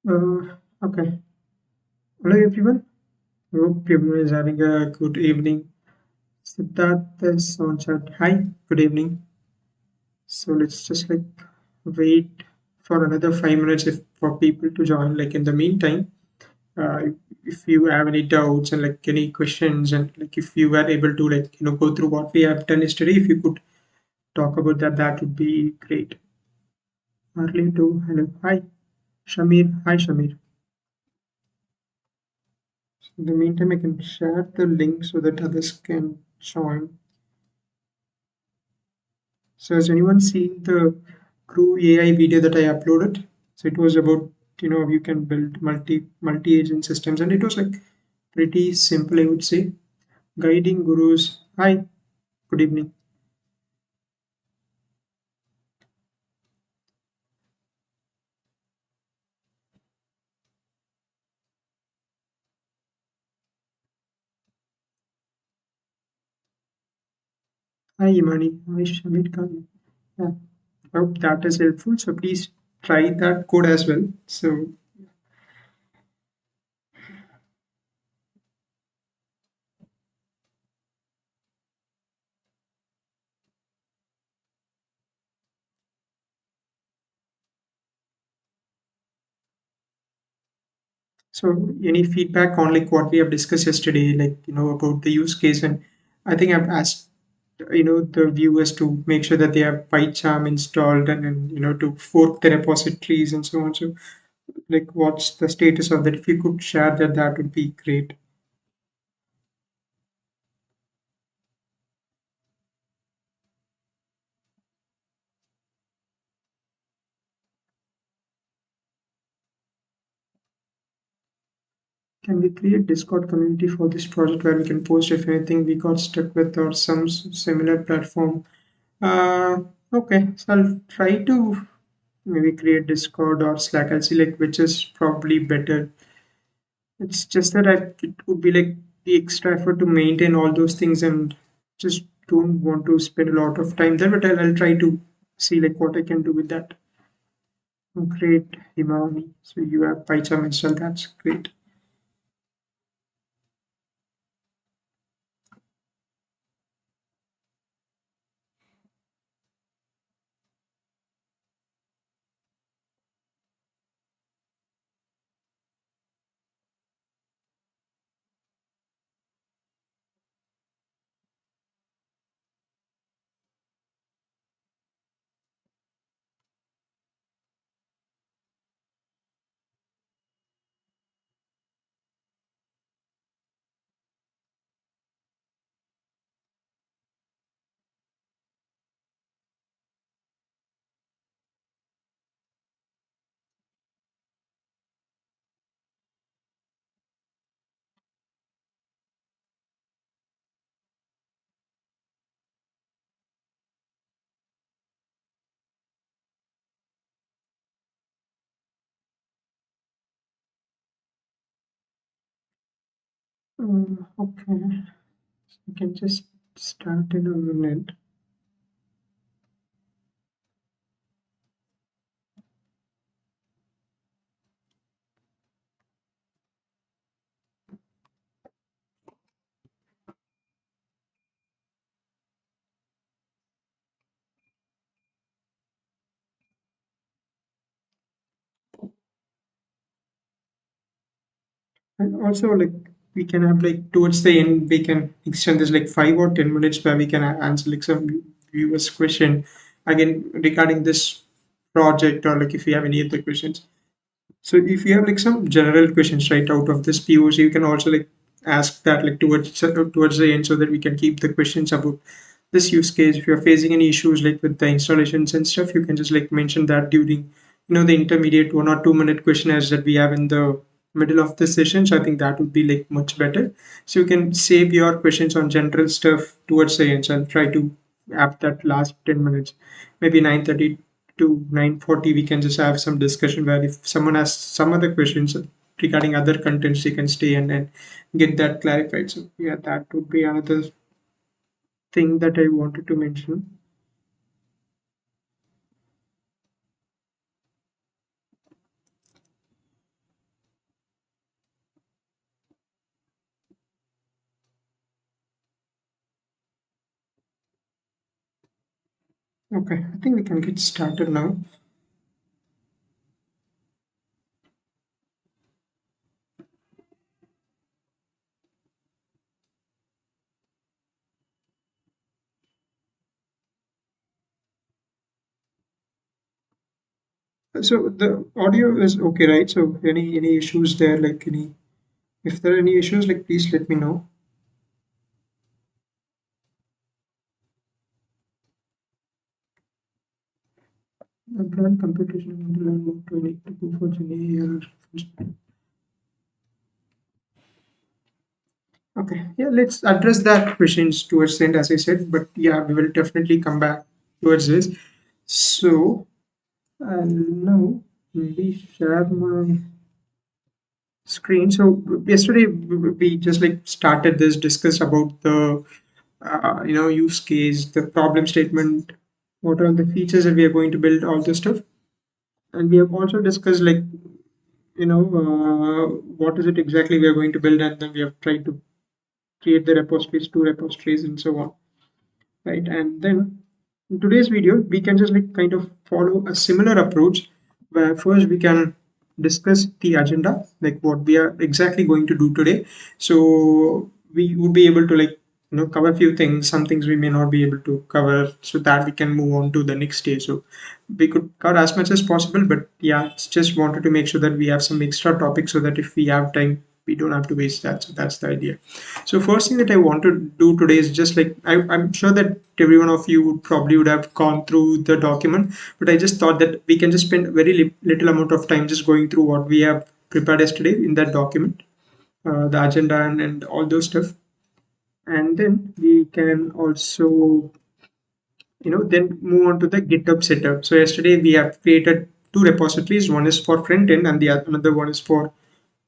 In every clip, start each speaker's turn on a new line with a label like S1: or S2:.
S1: Okay. Hello, everyone. Hope everyone is having a good evening. Siddharth is on chat. Hi, good evening. So let's just wait for another 5 minutes if for people to join. Like in the meantime, uh, if you have any doubts and like any questions and like if you were able to go through what we have done yesterday, if you could talk about that, that would be great. Early to hello. Hi, Shamir. Hi, Shamir. In the meantime, I can share the link so that others can join. So has anyone seen the Crew AI video that I uploaded? So it was about you can build multi-agent systems, and it was like pretty simple, I would say. Guiding gurus. Hi, good evening. Hi, Imani. Hi, Shamir Khan. Yeah, I hope that is helpful. So please try that code as well. So any feedback on like what we have discussed yesterday, about the use case, and I think I've asked the viewers to make sure that they have PyCharm installed and to fork the repositories and so on. So like what's the status of that? If you could share that, that would be great. Can we create Discord community for this project where we can post if anything we got stuck with or some similar platform? Uh, okay, so I'll try to maybe create Discord or Slack. I'll see like which is probably better. It's just that it would be like the extra effort to maintain all those things and just don't want to spend a lot of time there. But I'll try to see like what I can do with that. Great, Himani. So you have PyCharm installed. That's great. Okay, you can just start in a minute. And also, like, we can have like towards the end, we can extend this like 5 or 10 minutes where we can answer like some viewers' question again regarding this project or like if you have any other questions. So if you have like some general questions right out of this POC, you can also like ask that like towards the end so that we can keep the questions about this use case. If you're facing any issues like with the installations and stuff, you can just like mention that during the intermediate 1 or 2 minute questionnaires that we have in the middle of the session. So I think that would be like much better. So you can save your questions on general stuff towards the end. So I'll try to have that last 10 minutes, maybe 9:30 to 9:40. We can just have some discussion where if someone has some other questions regarding other contents, they can stay and get that clarified. So yeah, that would be another thing that I wanted to mention. Okay, I think we can get started now. So the audio is okay, right? So any issues there, like any, if there are any issues, like please let me know. I'm plan computation and to learn what do I need to go for GNA. Okay, yeah, let's address that questions towards the end, as I said. But yeah, we will definitely come back towards this. So I'll now maybe share my screen. So yesterday we just like started this, discussed about the use case, the problem statement, what are the features that we are going to build, all this stuff. And we have also discussed like what is it exactly we are going to build, and then we have tried to create the repositories, two repositories, and so on, right? And then in today's video, we can just like kind of follow a similar approach where first we can discuss the agenda, like what we are exactly going to do today. So we would be able to like cover a few things, some things we may not be able to cover, so that we can move on to the next stage. So we could cover as much as possible, but yeah, it's just wanted to make sure that we have some extra topics so that if we have time, we don't have to waste that. So that's the idea. So first thing that I want to do today is just like I'm sure that every one of you would probably would have gone through the document, but I just thought that we can just spend very little amount of time just going through what we have prepared yesterday in that document, the agenda and all those stuff, and then we can also then move on to the GitHub setup. So yesterday we have created two repositories. One is for front end, and the another one is for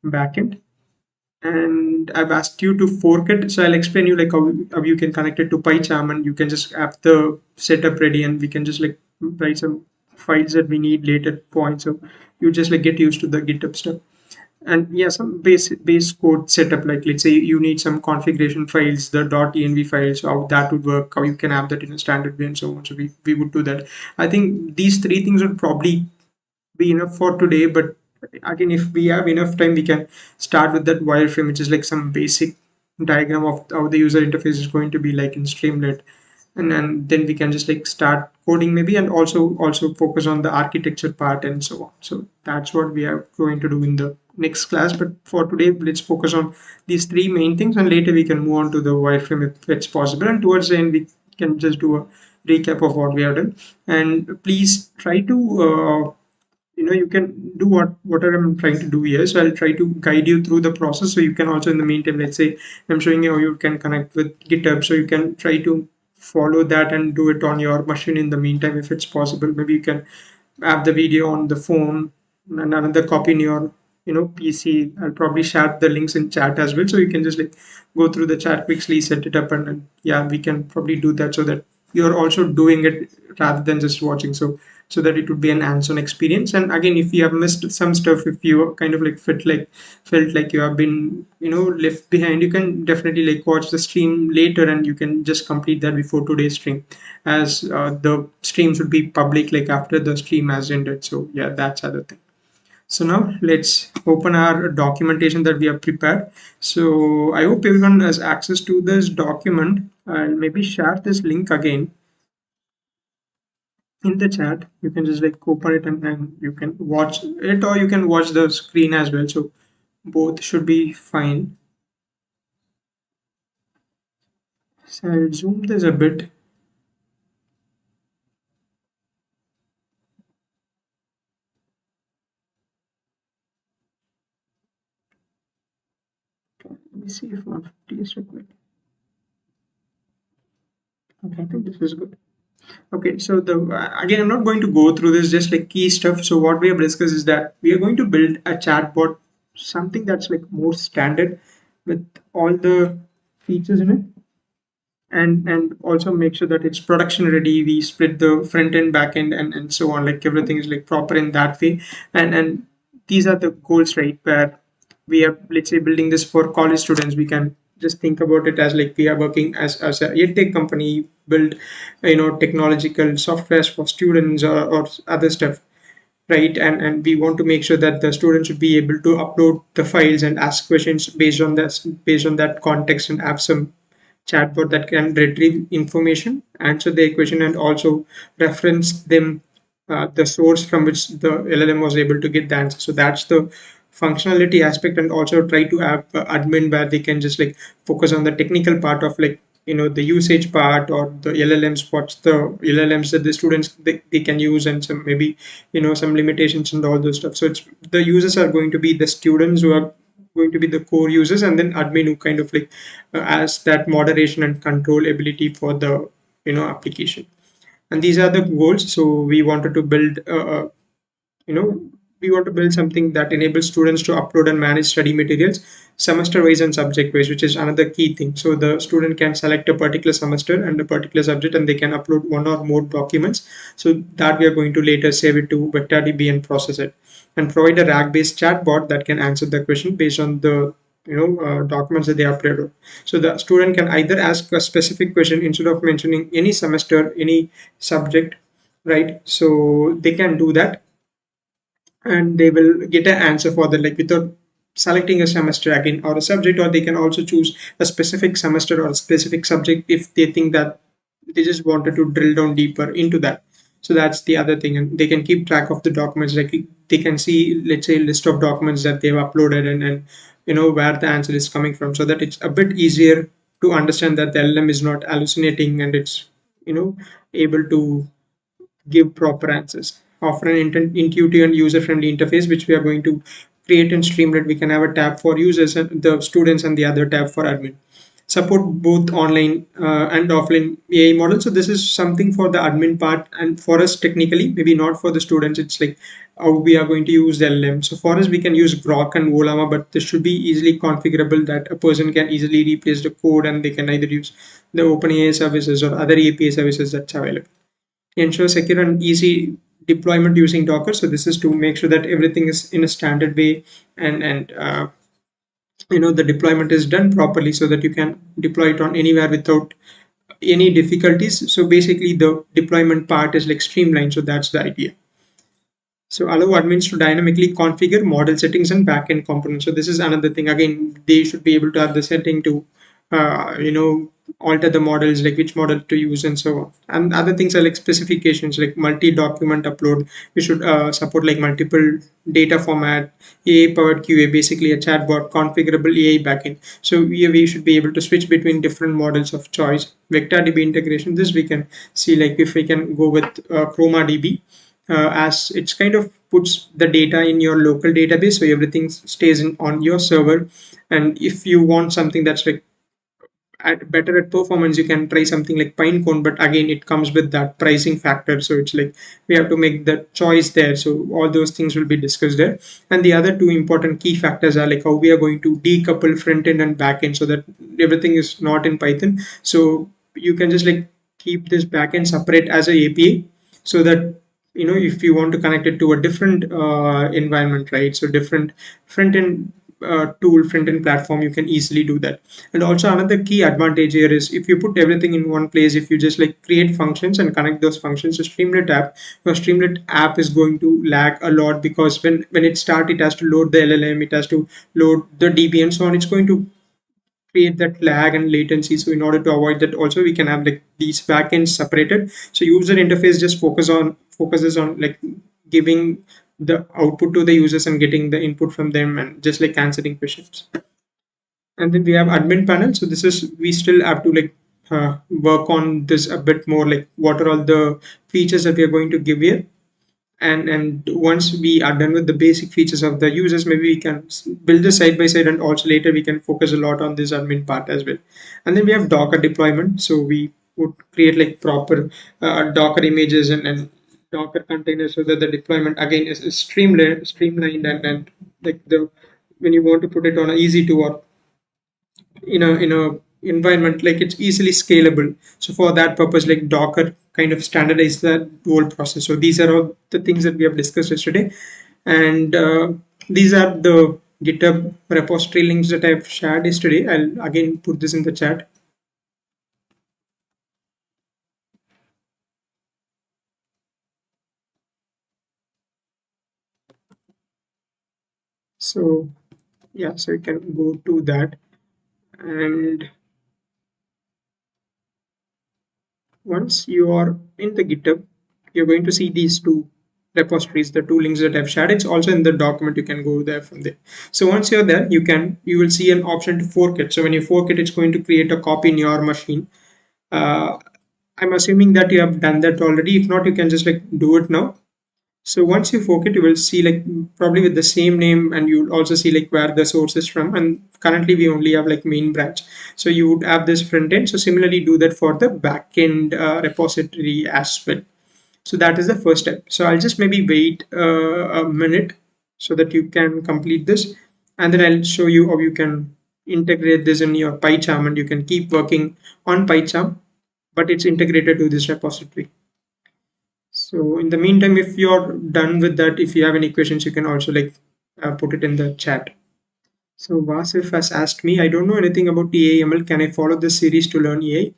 S1: backend, and I've asked you to fork it. So I'll explain you like how you can connect it to PyCharm, and you can just have the setup ready, and we can just like write some files that we need later point. So you just like get used to the GitHub stuff. And yeah, some base code setup, like let's say you need some configuration files, the .env files, how that would work, how you can have that in a standard way, and so on. So we would do that. I think these three things would probably be enough for today, but again, if we have enough time, we can start with that wireframe, which is like some basic diagram of how the user interface is going to be like in Streamlit, and then we can just like start coding maybe, and also focus on the architecture part and so on. So that's what we are going to do in the next class, but for today let's focus on these three main things, and later we can move on to the wireframe if it's possible, and towards the end we can just do a recap of what we have done. And please try to you can do whatever I'm trying to do here. So I'll try to guide you through the process, so you can also in the meantime, let's say I'm showing you how you can connect with GitHub, so you can try to follow that and do it on your machine in the meantime if it's possible. Maybe you can have the video on the phone and another copy in your PC. I'll probably share the links in chat as well, so you can just like go through the chat quickly, set it up, and yeah, we can probably do that so that you're also doing it rather than just watching. So that it would be an hands-on experience. And again, if you have missed some stuff, if you kind of like felt like you have been left behind, you can definitely like watch the stream later, and you can just complete that before today's stream, as the streams would be public like after the stream has ended. So yeah, that's other thing. So now let's open our documentation that we have prepared. So I hope everyone has access to this document. I'll maybe share this link again in the chat. You can just like open it, and you can watch it, or you can watch the screen as well. So both should be fine. So I'll zoom this a bit. Let me see if 150 is required. Okay, I think this is good. Okay, so the again, I'm not going to go through this, just like key stuff. So what we have discussed is that we are going to build a chatbot, something that's like more standard with all the features in it, and also make sure that it's production ready. We split the front end, back end, and so on. Like everything is like proper in that way. And these are the goals, right? Where we are, let's say, building this for college students. We can just think about it as like we are working as a edtech company, build technological softwares for students or other stuff, right? And we want to make sure that the student should be able to upload the files and ask questions based on that context, and have some chatbot that can retrieve information, answer their question, and also reference them the source from which the LLM was able to get the answer. So that's the functionality aspect, and also try to have admin where they can just like focus on the technical part of like the usage part, or the LLMs, what's the LLMs that the students they can use, and some maybe some limitations and all those stuff. So it's the users are going to be the students who are going to be the core users, and then admin who kind of like as that moderation and control ability for the application. And these are the goals. So we wanted to build you know we want to build something that enables students to upload and manage study materials semester wise and subject wise, which is another key thing. So the student can select a particular semester and a particular subject, and they can upload one or more documents, so that we are going to later save it to vectordb and process it, and provide a RAG based chatbot that can answer the question based on the documents that they uploaded. So the student can either ask a specific question instead of mentioning any semester, any subject, right? So they can do that, and they will get an answer for that, like without selecting a semester again or a subject. Or they can also choose a specific semester or a specific subject if they think that they just wanted to drill down deeper into that. So that's the other thing, and they can keep track of the documents. Like they can see, let's say, a list of documents that they've uploaded, and where the answer is coming from, so that it's a bit easier to understand that the LLM is not hallucinating, and it's able to give proper answers. Offer an intuitive and user-friendly interface, which we are going to create and streamline. We can have a tab for users and the students, and the other tab for admin. Support both online and offline AI models. So this is something for the admin part, and for us technically, maybe not for the students. It's like how we are going to use the LLM. So for us, we can use Grok and Olama, but this should be easily configurable that a person can easily replace the code, and they can either use the OpenAI services or other API services that's available. Ensure secure and easy deployment using Docker. So this is to make sure that everything is in a standard way, and the deployment is done properly, so that you can deploy it on anywhere without any difficulties. So basically, the deployment part is like streamlined. So that's the idea. So allow admins to dynamically configure model settings and backend components. So this is another thing. Again, they should be able to have the setting to, alter the models, like which model to use and so on. And other things are like specifications, like multi-document upload. We should support like multiple data format, AI-powered QA, basically a chatbot, configurable AI backend. So we should be able to switch between different models of choice. VectorDB integration. This we can see, like if we can go with ChromaDB, as it's kind of puts the data in your local database, so everything stays on your server. And if you want something that's like better at performance, you can try something like Pinecone, but again it comes with that pricing factor. So it's like we have to make the choice there. So all those things will be discussed there. And the other two important key factors are like how we are going to decouple front end and back end, so that everything is not in Python. So you can just like keep this backend separate as a API, so that if you want to connect it to a different environment, right? So different front end tool, front end platform, you can easily do that. And also another key advantage here is if you put everything in one place, if you just like create functions and connect those functions to Streamlit app, your Streamlit app is going to lag a lot, because when it starts, it has to load the LLM, it has to load the DB and so on. It's going to create that lag and latency. So in order to avoid that, also we can have like these backends separated. So user interface just focuses on like giving the output to the users and getting the input from them, and just like answering questions. And then we have admin panel. So this is, we still have to like work on this a bit more, like what are all the features that we are going to give here. And once we are done with the basic features of the users, maybe we can build this side by side, and also later we can focus a lot on this admin part as well. And then we have Docker deployment. So we would create like proper Docker images and Docker containers, so that the deployment again is streamlined, and like the when you want to put it on an easy to work in a environment, like it's easily scalable. So for that purpose, like Docker kind of standardize that whole process. So these are all the things that we have discussed yesterday, and these are the GitHub repository links that I've shared yesterday. I'll again put this in the chat. So yeah, so you can go to that, and once you are in the GitHub, you're going to see these two repositories, the two links that I've shared. It's also in the document. You can go there from there. So once you're there, you will see an option to fork it. So when you fork it, it's going to create a copy in your machine. Uh, I'm assuming that you have done that already. If not, you can just like do it now. So once you fork it, you will see like probably with the same name, and you'll also see like where the source is from. And currently we only have like main branch. So you would have this front end. So similarly do that for the backend repository as well. So that is the first step. So I'll just maybe wait a minute so that you can complete this. And then I'll show you how you can integrate this in your PyCharm, and you can keep working on PyCharm, but it's integrated to this repository. So in the meantime, if you're done with that, if you have any questions, you can also like put it in the chat. So Vasif has asked me, I don't know anything about TAML. Can I follow this series to learn AI?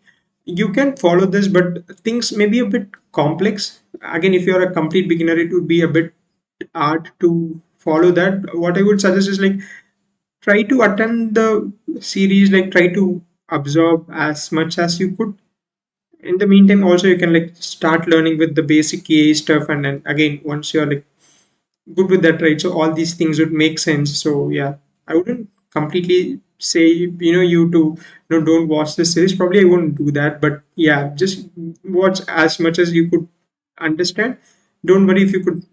S1: You can follow this, but things may be a bit complex. Again, if you're a complete beginner, it would be a bit hard to follow that. What I would suggest is like try to attend the series, like try to absorb as much as you could. In the meantime, also you can like start learning with the basic AI stuff, and then again once you're like good with that, right, so all these things would make sense. So yeah, I wouldn't completely say you to don't watch this series. Probably I wouldn't do that, but yeah, just watch as much as you could understand. Don't worry if you could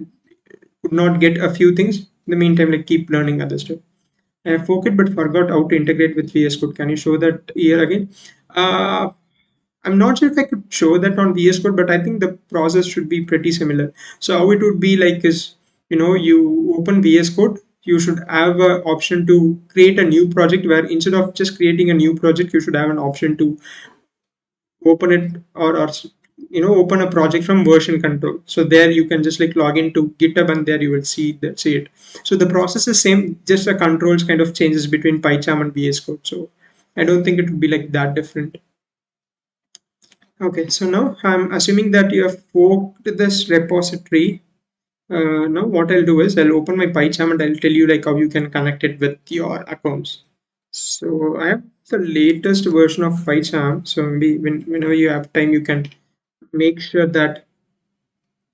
S1: not get a few things. In the meantime, like keep learning other stuff. I forgot but forgot how to integrate with VS Code. Can you show that here again? uh I'm not sure if I could show that on VS Code, but I think the process should be pretty similar. So how it would be like is, you open VS Code, you should have an option to create a new project, where instead of just creating a new project, you should have an option to open it, or open a project from version control. So there you can just like log into GitHub, and there you will see it. So the process is same, just the controls kind of changes between PyCharm and VS Code. So I don't think it would be like that different. Okay, so now I'm assuming that you have forked this repository. Now what I'll do is I'll open my PyCharm, and I'll tell you like how you can connect it with your accounts. So I have the latest version of PyCharm. So maybe whenever you have time, you can make sure that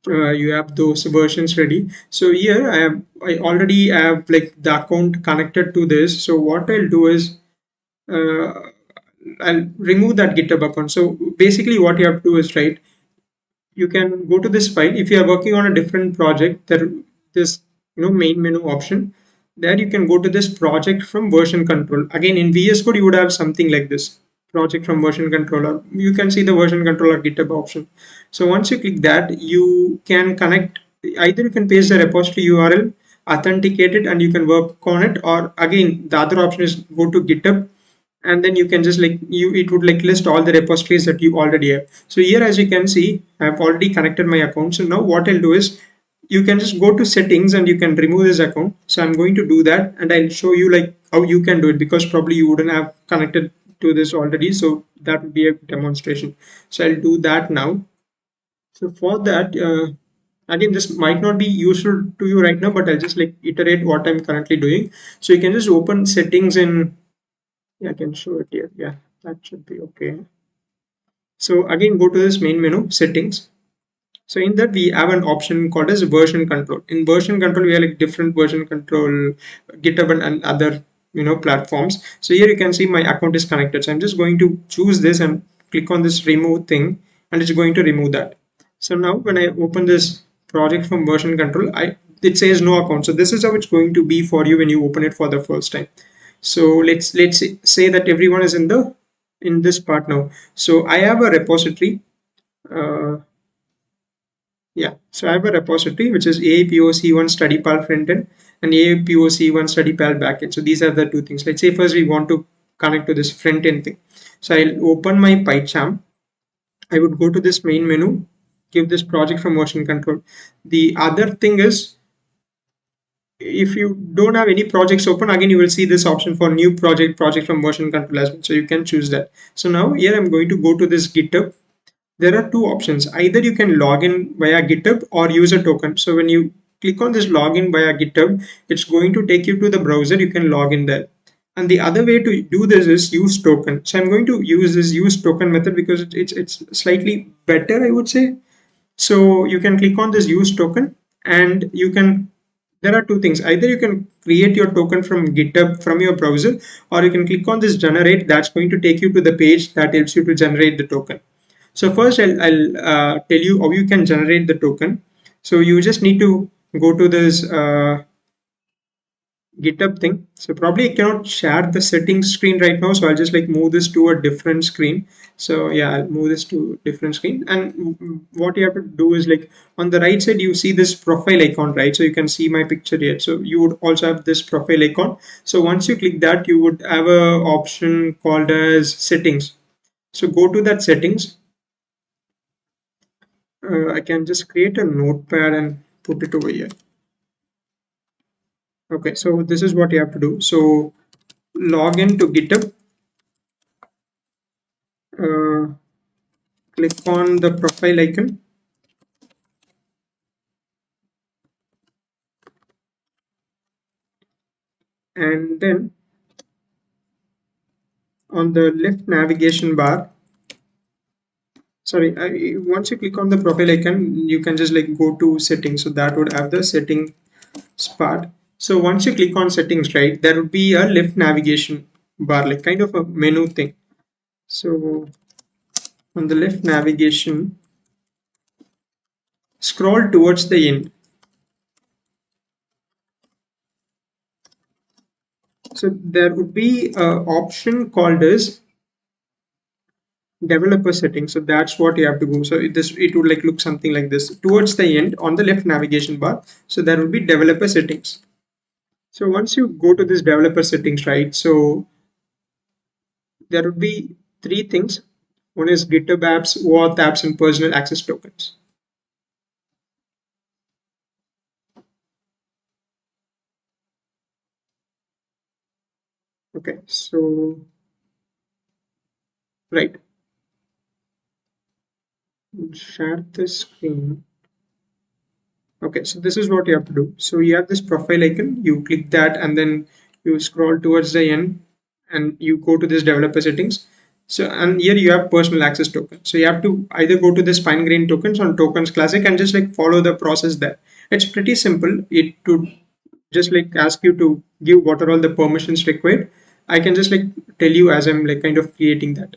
S1: you have those versions ready. So here I already have like the account connected to this. So what I'll do is uh, I'll remove that GitHub account. So basically what you have to do is, right, you can go to this file. If you are working on a different project, there this main menu option, there you can go to this project from version control. Again, in VS Code you would have something like this, project from version controller. You can see the version controller GitHub option. So once you click that, you can connect. Either you can paste the repository URL, authenticate it, and you can work on it, or again the other option is go to GitHub, and then you can just like it would like list all the repositories that you already have. So here, as you can see, I've already connected my account. So now what I'll do is you can just go to settings, and you can remove this account. So I'm going to do that, and I'll show you like how you can do it, because probably you wouldn't have connected to this already. So that would be a demonstration. So I'll do that now. So for that, again, this might not be useful to you right now, but I'll just like iterate what I'm currently doing. So you can just open settings in, yeah, I can show it here. Yeah, that should be okay. So again, go to this main menu, settings. So in that we have an option called as version control. In version control, we have like different version control, GitHub and other platforms. So here you can see my account is connected. So I'm just going to choose this and click on this remove thing, and it's going to remove that. So now when I open this project from version control, it says no account. So this is how it's going to be for you when you open it for the first time. So let's say that everyone is in this part now. So I have a repository. Uh, yeah, so I have a repository which is APOC1 studypal frontend and APOC1 studypal backend. So these are the two things. Let's say first we want to connect to this frontend thing. So I'll open my PyCharm. I would go to this main menu, give this project from version control. The other thing is if you don't have any projects open, again you will see this option for new project from version control as well, so you can choose that. So now here I'm going to go to this GitHub. There are two options. Either you can log in via GitHub or use a token. So when you click on this login via GitHub, it's going to take you to the browser. You can log in there. And the other way to do this is use token. So I'm going to use this use token method because it's slightly better, I would say. So you can click on this use token, and you can, there are two things. Either you can create your token from GitHub from your browser, or you can click on this generate. That's going to take you to the page that helps you to generate the token. So first I'll tell you how you can generate the token. So you just need to go to this GitHub thing. So probably I cannot share the settings screen right now. So I'll just like move this to a different screen. So yeah, I'll move this to different screen. And what you have to do is like on the right side, you see this profile icon, right? So you can see my picture here. So you would also have this profile icon. So once you click that, you would have a option called as settings. So go to that settings. I can just create a notepad and put it over here. Okay, so this is what you have to do. So log into GitHub, uh, click on the profile icon, and then on the left navigation bar, sorry, once you click on the profile icon, you can just like go to settings. So that would have the settings part. So once you click on settings, right, there would be a left navigation bar, like kind of a menu thing. So on the left navigation, scroll towards the end. So there would be an option called as developer settings. So that's what you have to go. So it would like look something like this towards the end on the left navigation bar. So there will be developer settings. So once you go to this developer settings, right? So there would be three things. One is GitHub apps, OAuth apps, and personal access tokens. Okay, so right, share the screen. Okay, so this is what you have to do. So you have this profile icon, you click that, and then you scroll towards the end and you go to this developer settings. So, and here you have personal access token. So you have to either go to this fine grained tokens on tokens classic and just like follow the process there. It's pretty simple. It would just like ask you to give what are all the permissions required. I can just like tell you as I'm like kind of creating that.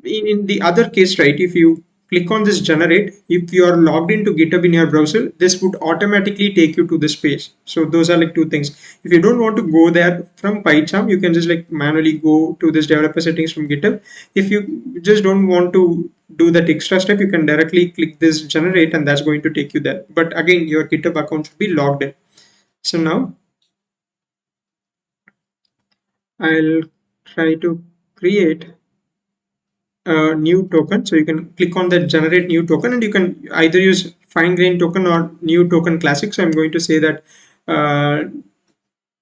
S1: In the other case, right, if you click on this generate, if you are logged into GitHub in your browser, this would automatically take you to this page. So those are like two things. If you don't want to go there from PyCharm, you can just like manually go to this developer settings from GitHub. If you just don't want to do that extra step, you can directly click this generate and that's going to take you there. But again, your GitHub account should be logged in. So now I'll try to create a new token. So you can click on the generate new token and you can either use fine grained token or new token classic. So I'm going to say that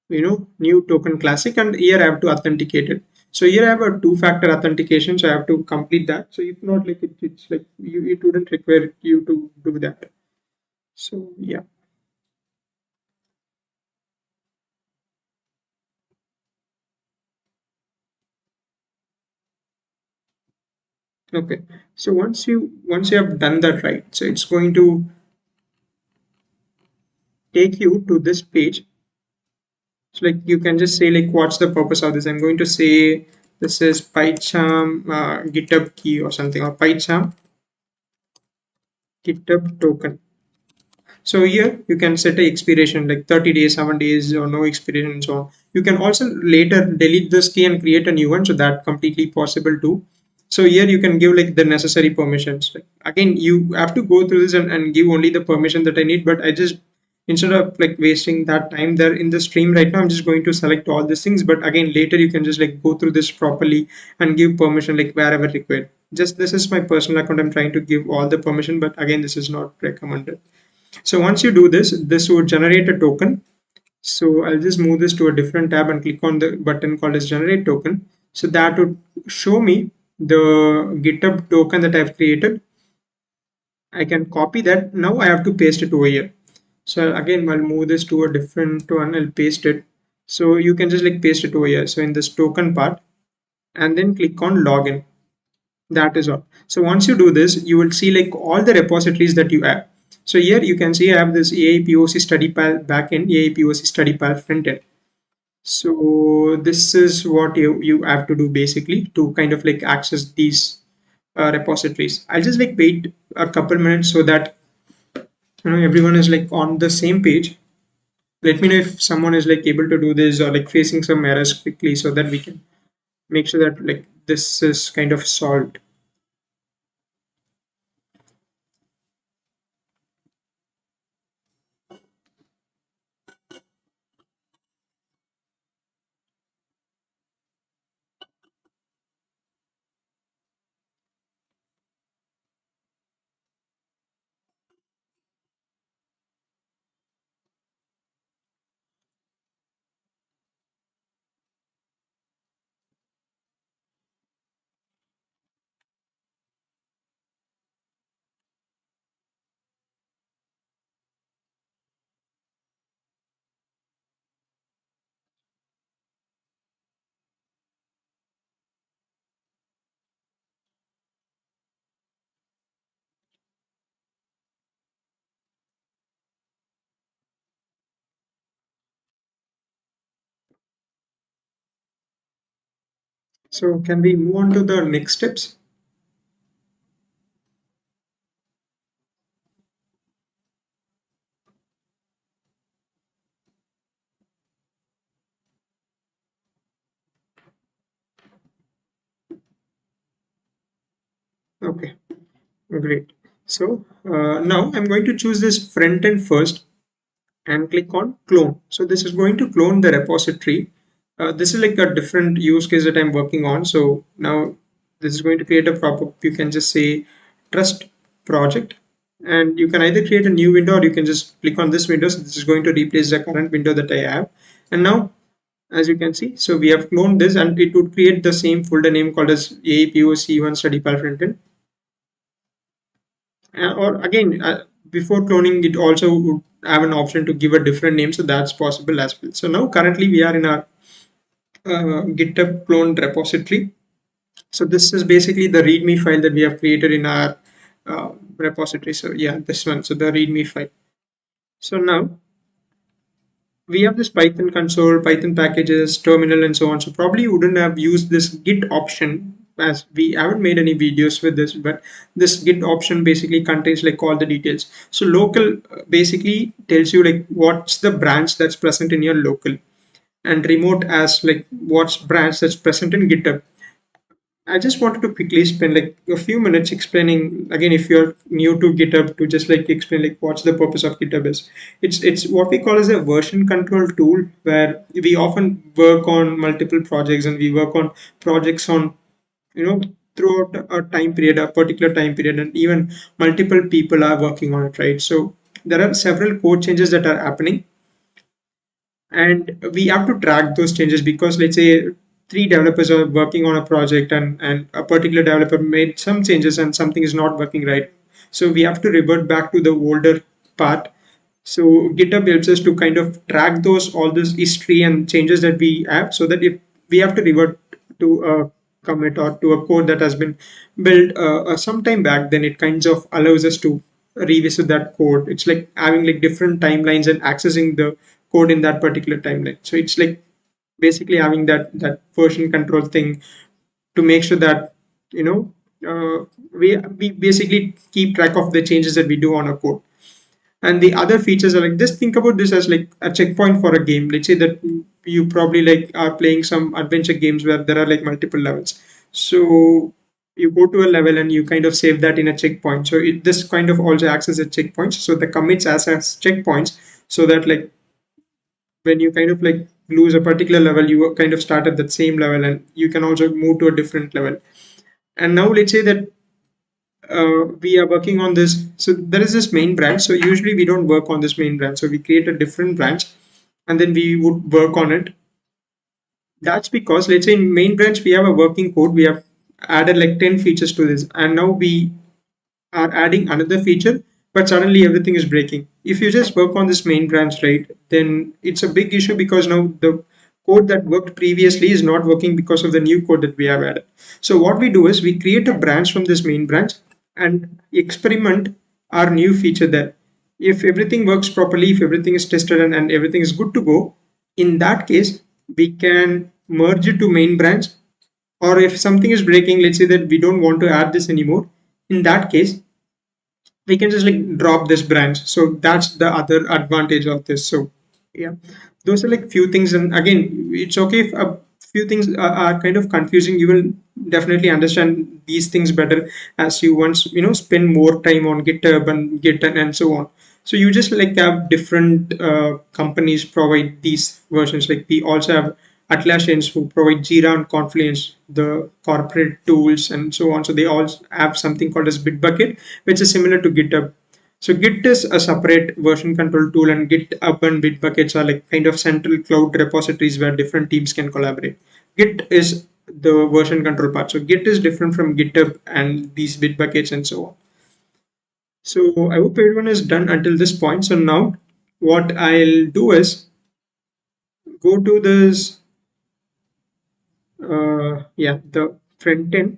S1: new token classic, and here I have to authenticate it. So here I have a two-factor authentication, so I have to complete that. So if not, like it's like it wouldn't require you to do that. So yeah. Okay, so once you have done that, right, so it's going to take you to this page. So like you can just say like what's the purpose of this. I'm going to say this is PyCharm GitHub key or something, or PyCharm GitHub token. So here you can set a expiration like 30 days, 7 days, or no expiration and so on. You can also later delete this key and create a new one, so that completely possible too. So here you can give like the necessary permissions. Like, again, you have to go through this and give only the permission that I need, but I just, instead of like wasting that time there in the stream right now, I'm just going to select all these things. But again, later you can just like go through this properly and give permission like wherever required. Just this is my personal account. I'm trying to give all the permission, but again, this is not recommended. So once you do this, this would generate a token. So I'll just move this to a different tab and click on the button called as generate token. So that would show me the GitHub token that I've created. I can copy that. Now I have to paste it over here. So again, I'll move this to a different one. I'll paste it. So you can just like paste it over here. So in this token part, and then click on login. That is all. So once you do this, you will see like all the repositories that you have. So here you can see I have this AI PoC study pal backend, AI PoC study pal frontend. So this is what you have to do basically to kind of like access these repositories. I'll just like wait a couple minutes so that everyone is like on the same page. Let me know if someone is like able to do this or like facing some errors quickly so that we can make sure that like this is kind of solved. So can we move on to the next steps? Okay, great. So now I'm going to choose this front end first and click on clone. So this is going to clone the repository. This is like a different use case that I'm working on. So now this is going to create a pop-up. You can just say trust project, and you can either create a new window or you can just click on this window. So this is going to replace the current window that I have. And now as you can see, so we have cloned this and it would create the same folder name called as AAPOC1 study pal frontend. Or again, before cloning, it also would have an option to give a different name, so that's possible as well. So now currently we are in our GitHub cloned repository. So this is basically the README file that we have created in our repository. So yeah, this one. So the README file. So now we have this Python console, Python packages, terminal, and so on. So probably you wouldn't have used this Git option as we haven't made any videos with this, but this Git option basically contains like all the details. So local basically tells you like what's the branch that's present in your local, and remote as like what's branch that's present in GitHub. I just wanted to quickly spend like a few minutes explaining again if you're new to GitHub to just like explain like what's the purpose of GitHub is. It's what we call as a version control tool where we often work on multiple projects and we work on projects on throughout a time period, a particular time period, and even multiple people are working on it, right? So there are several code changes that are happening and we have to track those changes because let's say three developers are working on a project and a particular developer made some changes and something is not working right, so we have to revert back to the older part. So GitHub helps us to kind of track those all this history and changes that we have, so that if we have to revert to a commit or to a code that has been built some time back, then it kind of allows us to revisit that code. It's like having like different timelines and accessing the code in that particular timeline. So it's like basically having that version control thing to make sure that you know we basically keep track of the changes that we do on a code. And the other features are like, just think about this as like a checkpoint for a game. Let's say that you probably like are playing some adventure games where there are like multiple levels, so you go to a level and you kind of save that in a checkpoint. So this kind of also acts as a checkpoint, so the commits as checkpoints, so that like when you kind of like lose a particular level, you kind of start at that same level and you can also move to a different level. And now let's say that we are working on this. So there is this main branch. So usually we don't work on this main branch. So we create a different branch and then we would work on it. That's because let's say in main branch we have a working code. We have added like 10 features to this, and now we are adding another feature, but suddenly everything is breaking. If you just work on this main branch, right, then it's a big issue because now the code that worked previously is not working because of the new code that we have added. So what we do is we create a branch from this main branch and experiment our new feature there. If everything works properly, if everything is tested and everything is good to go, in that case, we can merge it to main branch. Or if something is breaking, let's say that we don't want to add this anymore, in that case we can just like drop this branch. So that's the other advantage of this. So yeah, those are like few things. And again, it's okay if a few things are kind of confusing. You will definitely understand these things better as you once spend more time on GitHub and Git and so on. So you just like have different companies provide these versions. Like we also have Atlassians who provide Jira and Confluence, the corporate tools and so on. So they all have something called as Bitbucket, which is similar to GitHub. So Git is a separate version control tool, and GitHub and Bitbuckets are like kind of central cloud repositories where different teams can collaborate. Git is the version control part. So Git is different from GitHub and these Bitbuckets and so on. So I hope everyone is done until this point. So now what I'll do is go to this, the front end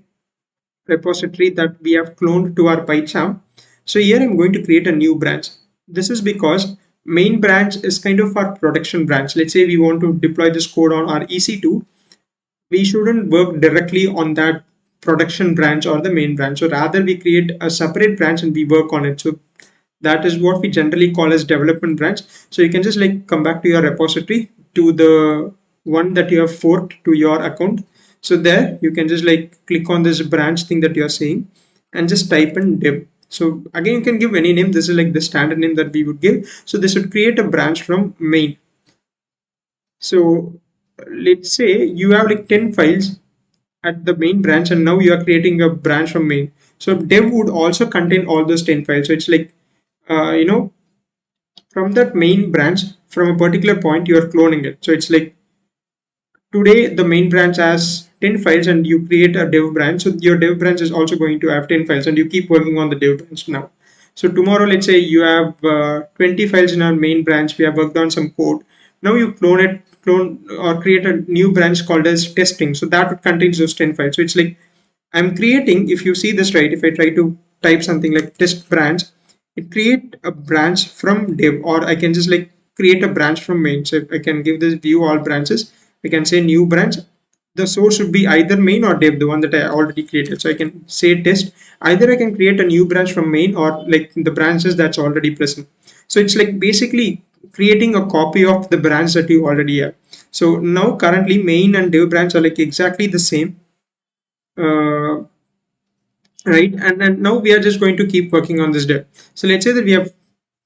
S1: repository that we have cloned to our PyCharm. So here I'm going to create a new branch. This is because main branch is kind of our production branch. Let's say we want to deploy this code on our EC2. We shouldn't work directly on that production branch or the main branch. So rather we create a separate branch and we work on it. So that is what we generally call as development branch. So you can just like come back to your repository to the one that you have forked to your account. So there you can just like click on this branch thing that you're seeing and just type in dev. So again, you can give any name. This is like the standard name that we would give. So this would create a branch from main. So let's say you have like 10 files at the main branch and now you are creating a branch from main. So dev would also contain all those 10 files. So it's like, from that main branch, from a particular point, you are cloning it. So it's like today the main branch has 10 files and you create a dev branch. So your dev branch is also going to have 10 files and you keep working on the dev branch now. So tomorrow, let's say you have 20 files in our main branch. We have worked on some code. Now you clone or create a new branch called as testing. So that contains those 10 files. So it's like I'm creating, if you see this right, if I try to type something like test branch, it create a branch from dev, or I can just like create a branch from main. So if I can give this view all branches, I can say new branch. The source should be either main or dev, the one that I already created. So I can say test. Either I can create a new branch from main or like the branches that's already present. So it's like basically creating a copy of the branch that you already have. So now currently main and dev branch are like exactly the same. Uh, right, and then now we are just going to keep working on this dev. So let's say that we have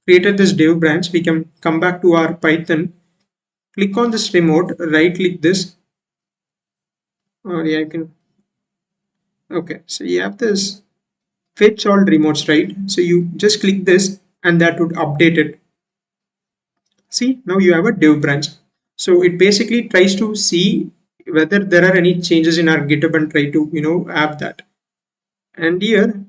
S1: created this dev branch. We can come back to our Python, click on this remote, right click this, or yeah, I can. Okay, so you have this fetch all remotes, right? So you just click this and that would update it. See, now you have a dev branch. So it basically tries to see whether there are any changes in our GitHub and try to add that. And here,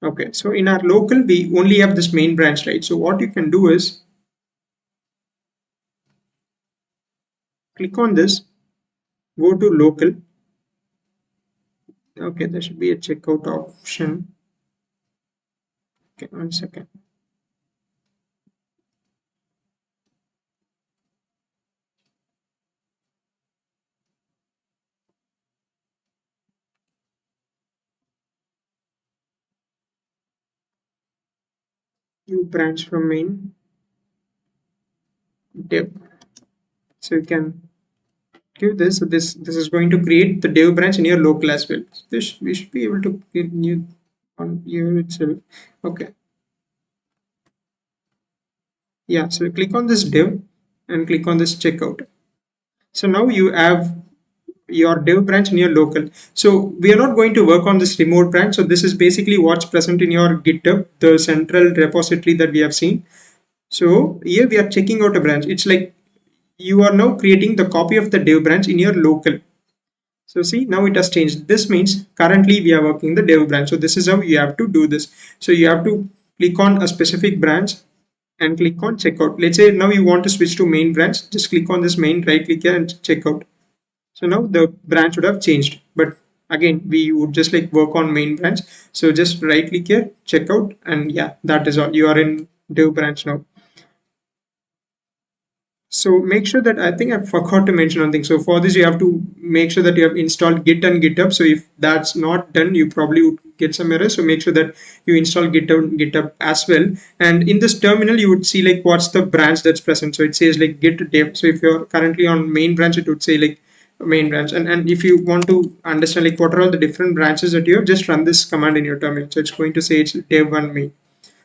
S1: okay, so in our local we only have this main branch, right? So what you can do is click on this, go to local. Okay, there should be a checkout option. Okay, 1 second. You branch from main dev. So you can give this. So this is going to create the dev branch in your local as well. This we should be able to get new on here itself. Okay. Yeah, so click on this dev and click on this checkout. So now you have your dev branch in your local. So we are not going to work on this remote branch. So this is basically what's present in your GitHub, the central repository that we have seen. So here we are checking out a branch. It's like you are now creating the copy of the dev branch in your local. So see, now it has changed. This means currently we are working the dev branch. So this is how you have to do this. So you have to click on a specific branch and click on checkout. Let's say now you want to switch to main branch. Just click on this main, right click here and checkout. So now the branch would have changed. But again, we would just like work on main branch. So just right click here, checkout, and yeah, that is all. You are in dev branch now. So make sure that, I think I forgot to mention one thing. So for this, you have to make sure that you have installed Git and GitHub. So if that's not done, you probably would get some errors. So make sure that you install GitHub as well. And in this terminal, you would see like what's the branch that's present. So it says like git dev. So if you're currently on main branch, it would say like main branch. And if you want to understand like what are all the different branches that you have, just run this command in your terminal. So it's going to say it's dev1 main.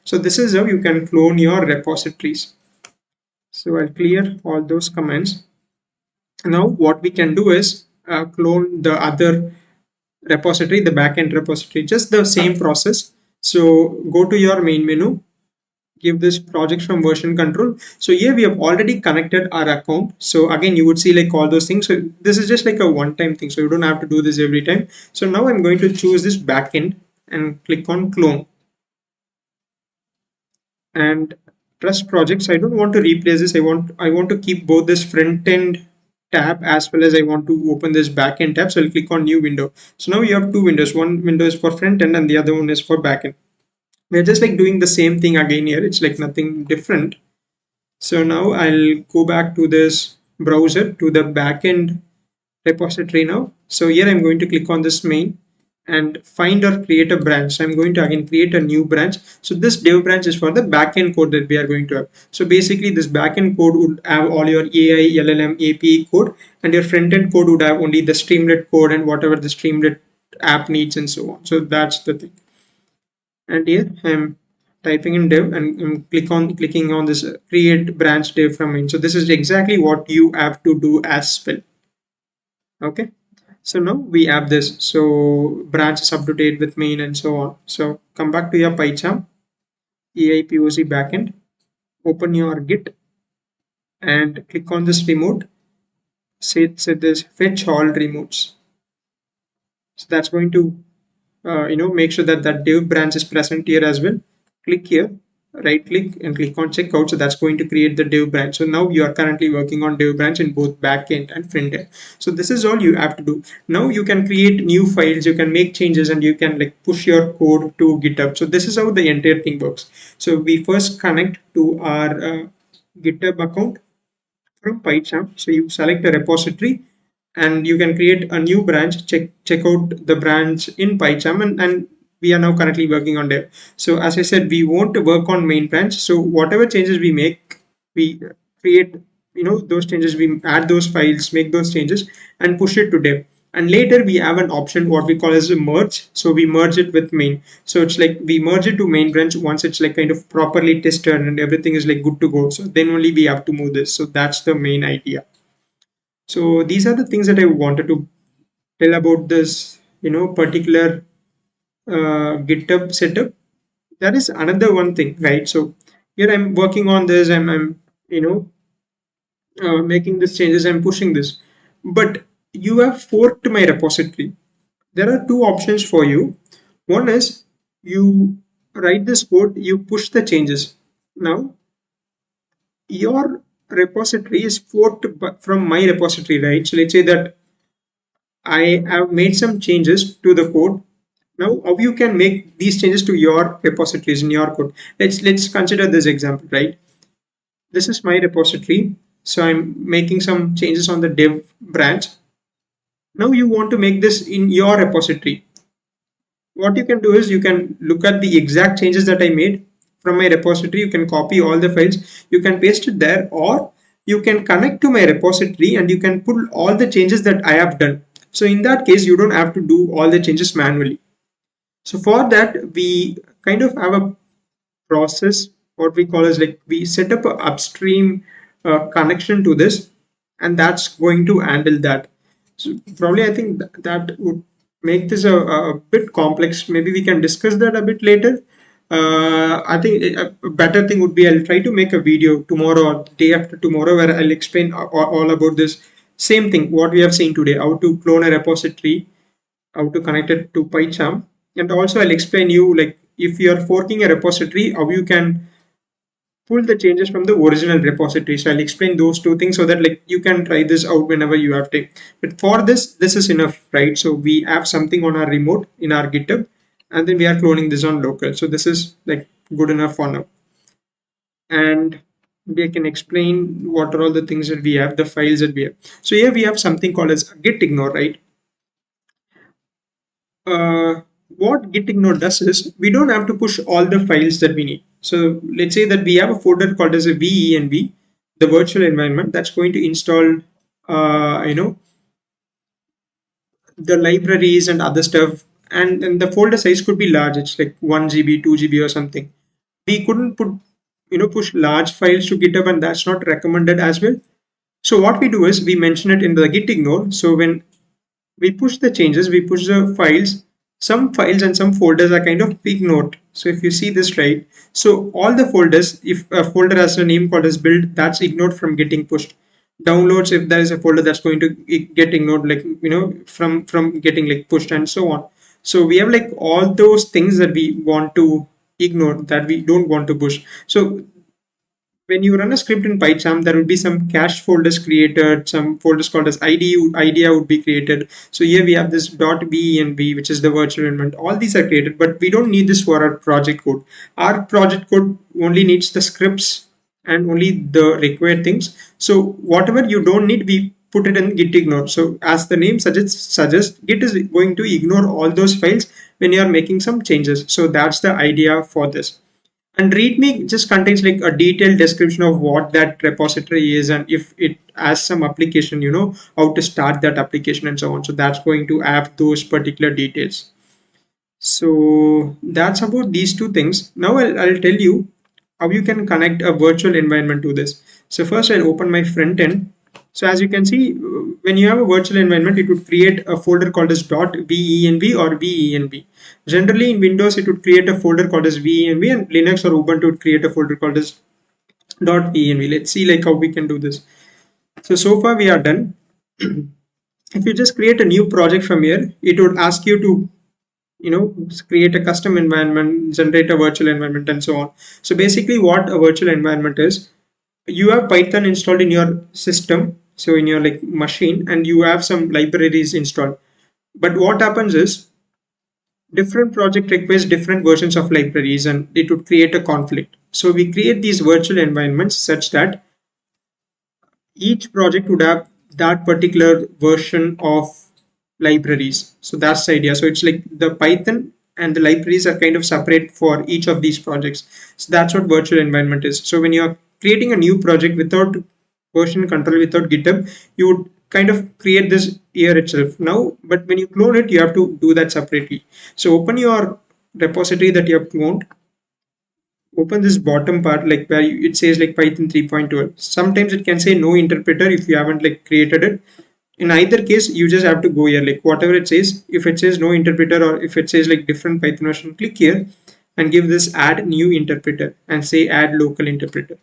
S1: So this is how you can clone your repositories. So I'll clear all those comments. Now what we can do is clone the other repository, the backend repository, just the same process. So go to your main menu, give this project from version control. So here we have already connected our account. So again, you would see like all those things. So this is just like a one-time thing. So you don't have to do this every time. So now I'm going to choose this backend and click on clone. And trust projects, I don't want to replace this. I want to keep both this front end tab as well as I want to open this backend tab. So I'll click on new window. So now you have two windows. One window is for front end and the other one is for backend. We're just like doing the same thing again here. It's like nothing different. So now I'll go back to this browser to the backend repository now. So here I'm going to click on this main and find or create a branch. So I'm going to again create a new branch. So this dev branch is for the backend code that we are going to have. So basically this backend code would have all your AI, LLM, API code, and your front end code would have only the Streamlit code and whatever the Streamlit app needs and so on. So that's the thing. And here I'm typing in dev and I'm clicking on this create branch dev from main. So this is exactly what you have to do as well. Okay. So now we have this. So branch is up to date with main and so on. So come back to your PyCharm, AI PoC backend, open your Git and click on this remote. Say this fetch all remotes. So that's going to make sure that that dev branch is present here as well. Click here, right click and click on checkout. So that's going to create the dev branch. So now you are currently working on dev branch in both backend and front end. So this is all you have to do. Now you can create new files, you can make changes, and you can like push your code to GitHub. So this is how the entire thing works. So we first connect to our GitHub account from PyCharm. So you select a repository and you can create a new branch, check out the branch in PyCharm, and we are now currently working on dev. So as I said, we want to work on main branch. So whatever changes we make, we create, those changes, we add those files, make those changes and push it to dev. And later we have an option what we call as a merge. So we merge it with main. So it's like we merge it to main branch once it's like kind of properly tested and everything is like good to go. So then only we have to move this. So that's the main idea. So these are the things that I wanted to tell about this, particular GitHub setup. That is another one thing, right? So here I'm working on this, I'm making these changes, I'm pushing this, but you have forked my repository. There are two options for you. One is you write this code, you push the changes. Now your repository is forked from my repository, right? So let's say that I have made some changes to the code. Now, how you can make these changes to your repositories in your code? Let's consider this example, right? This is my repository. So I'm making some changes on the dev branch. Now you want to make this in your repository. What you can do is you can look at the exact changes that I made from my repository. You can copy all the files, you can paste it there, or you can connect to my repository and you can put all the changes that I have done. So in that case, you don't have to do all the changes manually. So for that, we kind of have a process, what we call as like we set up an upstream connection to this, and that's going to handle that. So probably I think that would make this a bit complex. Maybe we can discuss that a bit later. I think a better thing would be I'll try to make a video tomorrow or day after tomorrow where I'll explain all about this same thing, what we have seen today, how to clone a repository, how to connect it to PyCharm, and also I'll explain you like if you are forking a repository, how you can pull the changes from the original repository. So I'll explain those two things so that like you can try this out whenever you have time. But for this is enough, right? So we have something on our remote in our GitHub, and then we are cloning this on local. So this is like good enough for now. And we can explain what are all the things that we have, the files that we have. So here we have something called as git ignore, right? uh, what git ignore does is we don't have to push all the files that we need. So let's say that we have a folder called as a venv, the virtual environment that's going to install the libraries and other stuff, and the folder size could be large. It's like 1 GB, 2 GB or something. We couldn't put push large files to GitHub, and that's not recommended as well. So what we do is we mention it in the git ignore. So when we push the changes, we push the files, some files and some folders are kind of ignored. So if you see this, right, so all the folders, if a folder has a name called as build, that's ignored from getting pushed. Downloads, if there is a folder, that's going to get ignored, like from getting like pushed, and so on. So we have like all those things that we want to ignore, that we don't want to push. So when you run a script in PyCharm, there will be some cache folders created, some folders called as idea would be created. So here we have this .venv, which is the virtual environment. All these are created, but we don't need this for our project code. Our project code only needs the scripts and only the required things. So whatever you don't need, we put it in git ignore. So as the name suggests, git is going to ignore all those files when you are making some changes. So that's the idea for this. And README just contains like a detailed description of what that repository is, and if it has some application, how to start that application and so on. So that's going to have those particular details. So that's about these two things. Now I'll tell you how you can connect a virtual environment to this. So first I'll open my front end. So as you can see, when you have a virtual environment, it would create a folder called as .venv or venv. Generally in Windows, it would create a folder called as venv, and Linux or Ubuntu would create a folder called as .venv. Let's see like how we can do this. So far we are done. If you just create a new project from here, it would ask you to create a custom environment, generate a virtual environment, and so on. So basically what a virtual environment is, you have Python installed in your system, so in your like machine, and you have some libraries installed. But what happens is different project requires different versions of libraries, and it would create a conflict. So we create these virtual environments such that each project would have that particular version of libraries. So that's the idea. So it's like the Python and the libraries are kind of separate for each of these projects. So that's what virtual environment is. So when you're creating a new project without version control, without GitHub, you would kind of create this here itself now, but when you clone it, you have to do that separately. So open your repository that you have cloned, open this bottom part, like where it says like Python 3.12. Sometimes it can say no interpreter if you haven't like created it. In either case, you just have to go here, like whatever it says. If it says no interpreter, or if it says like different Python version, click here and give this add new interpreter and say add local interpreter.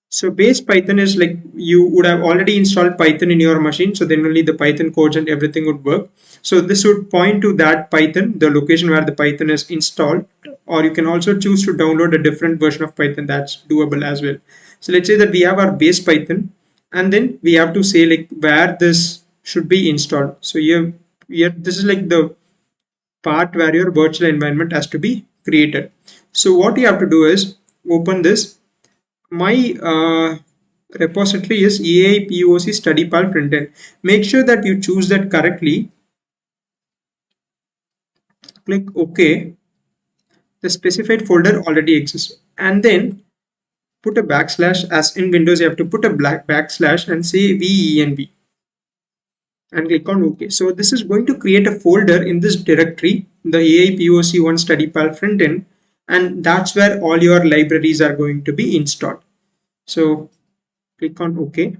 S1: So base Python is like you would have already installed Python in your machine, so then only the Python codes and everything would work. So this would point to that Python, the location where the Python is installed, or you can also choose to download a different version of Python. That's doable as well. So let's say that we have our base Python, and then we have to say like where this should be installed. So here this is like the part where your virtual environment has to be created. So what you have to do is open this. My repository is AI PoC study pal frontend. Make sure that you choose that correctly. Click OK. The specified folder already exists, and then put a backslash. As in Windows, you have to put a black backslash and say venv and click on OK. So this is going to create a folder in this directory, the AI PoC1 study pal frontend, and that's where all your libraries are going to be installed. So click on OK.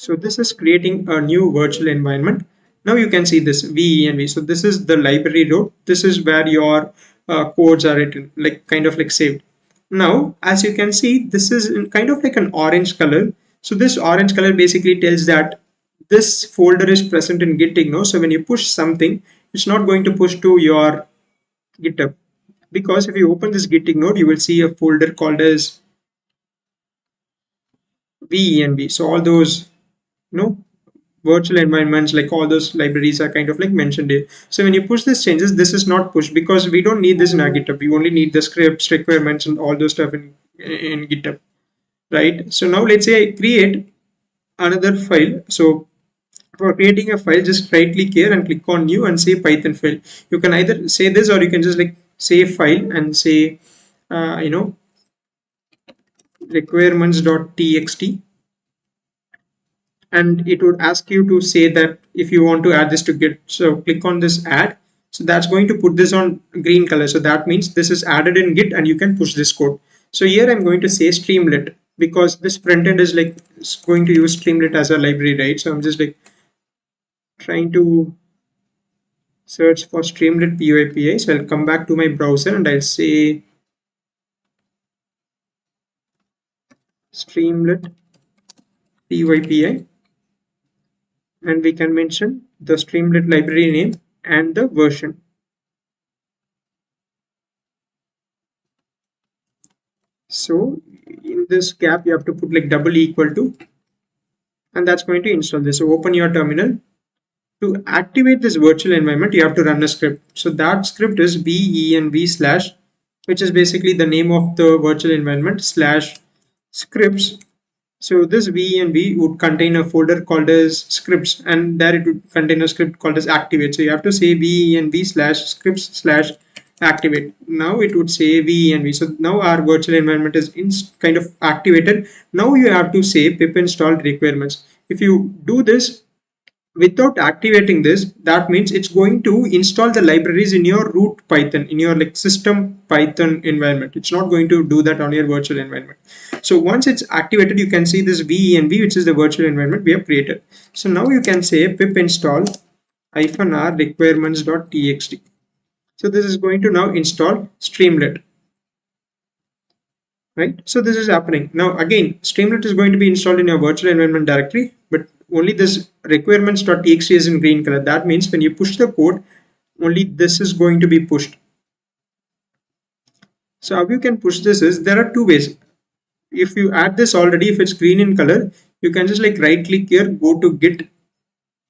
S1: So this is creating a new virtual environment. Now you can see this venv. So this is the library row. This is where your codes are written, like kind of like saved. Now, as you can see, this is kind of like an orange color. So this orange color basically tells that this folder is present in gitignore. So when you push something, it's not going to push to your GitHub, because if you open this gitignore, you will see a folder called as venv. So all those, you know, virtual environments, like all those libraries are kind of like mentioned here. So when you push these changes, this is not pushed because we don't need this in our GitHub. We only need the scripts, requirements, and all those stuff in GitHub, right? So now let's say I create another file. So for creating a file, just right click here and click on new and say Python file. You can either say this or you can just like say file and say requirements.txt, and it would ask you to say that if you want to add this to Git. So click on this add. So that's going to put this on green color. So that means this is added in Git and you can push this code. So here I'm going to say Streamlit, because this frontend is like going to use Streamlit as a library, right? So I'm just like trying to search for Streamlit POAPI. So I'll come back to my browser and I'll say Streamlit PYPI, and we can mention the Streamlit library name and the version. So in this gap, you have to put like double equal to, and that's going to install this. So open your terminal. To activate this virtual environment, you have to run a script. So that script is venv slash, which is basically the name of the virtual environment, slash scripts. So this venv would contain a folder called as scripts, and there it would contain a script called as activate. So you have to say venv slash scripts slash activate. Now it would say venv. So now our virtual environment is kind of activated. Now you have to say pip install requirements. If you do this without activating this, that means it's going to install the libraries in your root Python, in your like system Python environment. It's not going to do that on your virtual environment. So once it's activated, you can see this venv, which is the virtual environment we have created. So now you can say pip install -r requirements.txt. So this is going to now install Streamlit, right? So this is happening. Now again, Streamlit is going to be installed in your virtual environment directory, but only this requirements.txt is in green color. That means when you push the code, only this is going to be pushed. So how you can push this is, there are two ways. If you add this already, if it's green in color, you can just like right click here, go to Git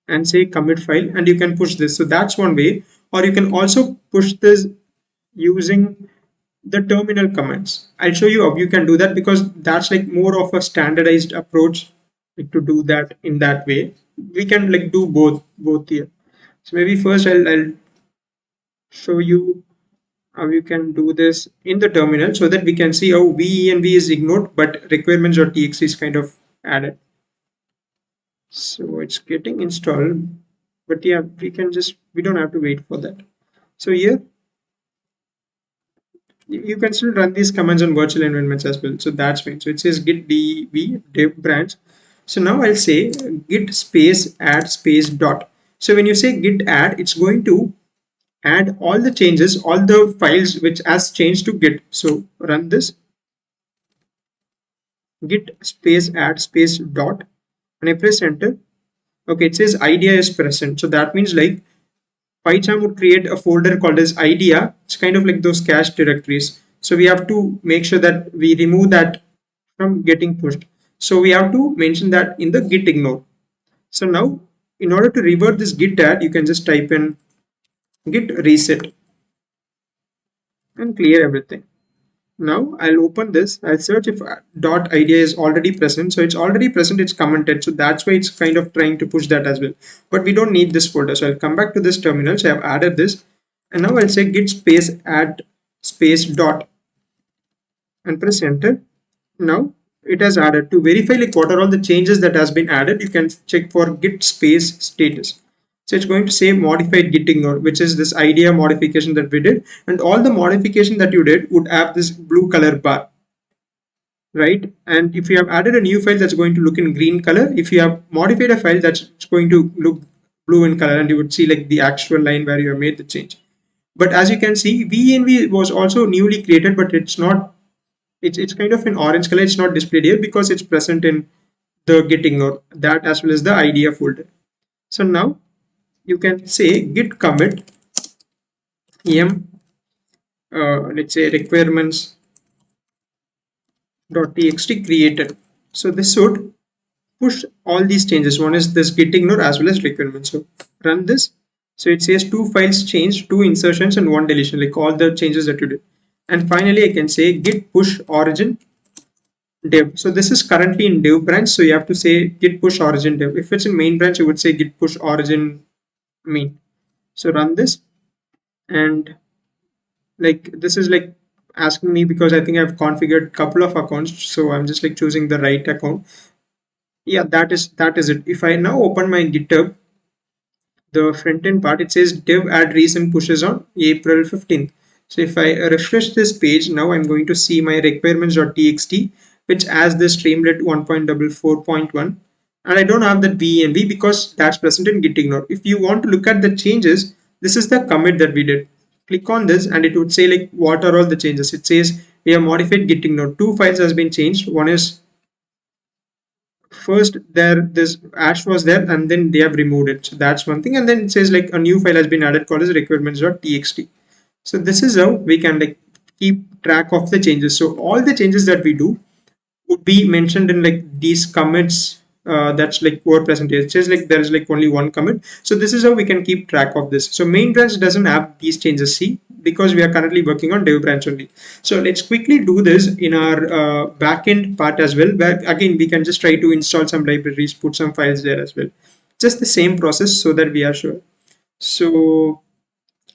S1: and say commit file, and you can push this. So that's one way. Or you can also push this using the terminal commands. I'll show you how you can do that, because that's like more of a standardized approach, like to do that in that way. We can like do both here. So maybe first I'll show you how you can do this in the terminal, so that we can see how venv is ignored but requirements.txt is kind of added. So it's getting installed, but yeah, we don't have to wait for that. So here you can still run these commands on virtual environments as well. So that's fine. So it says git dev dev branch. So now I'll say git space add space dot. So when you say git add, it's going to add all the changes, all the files which has changed to git. So run this git space add space dot, and I press enter. Okay, it says idea is present. So that means like PyCharm would create a folder called as idea. It's kind of like those cache directories. So we have to make sure that we remove that from getting pushed. So we have to mention that in the git ignore. So now in order to revert this git add, you can just type in git reset and clear everything. Now I'll open this. I'll search if dot idea is already present. So it's already present, it's commented. So that's why it's kind of trying to push that as well. But we don't need this folder. So I'll come back to this terminal. So I've added this. And now I'll say git space add space dot and press enter. Now it has added. To verify like what are all the changes that has been added, you can check for git space status. So it's going to say modified git ignore, which is this idea modification that we did, and all the modification that you did would have this blue color bar. right? And if you have added a new file, that's going to look in green color. If you have modified a file, that's going to look blue in color, and you would see like the actual line where you have made the change. But as you can see, VNV was also newly created, but it's not, it's kind of in orange color. It's not displayed here because it's present in the git ignore, that as well as the idea folder. So now you can say git commit em let's say requirements.txt created. So this should push all these changes. One is this git ignore as well as requirement. So run this. So it says 2 files changed, 2 insertions and 1 deletion, like all the changes that you did. And finally I can say git push origin dev. So this is currently in dev branch, so you have to say git push origin dev. If it's in main branch, you would say git push origin main. So run this, and like this is like asking me because I think I've configured couple of accounts, so I'm just like choosing the right account. Yeah, that is it. If I now open my GitHub, the front end part, it says dev add recent pushes on April 15th. So if I refresh this page, now I'm going to see my requirements.txt, which has the Streamlit 1.44.1, and I don't have that VNV because that's present in git ignore. If you want to look at the changes, this is the commit that we did. Click on this and it would say like what are all the changes. It says we have modified git ignore. 2 files has been changed. One is first there this ash was there and then they have removed it, so that's one thing. And then it says like a new file has been added called as requirements.txt. So this is how we can like keep track of the changes. So all the changes that we do would be mentioned in like these commits, that's like over percentage. It says like there is like only one commit. So this is how we can keep track of this. So main branch doesn't have these changes, see, because we are currently working on dev branch only. So let's quickly do this in our backend part as well, where again we can just try to install some libraries, put some files there as well. Just the same process so that we are sure. So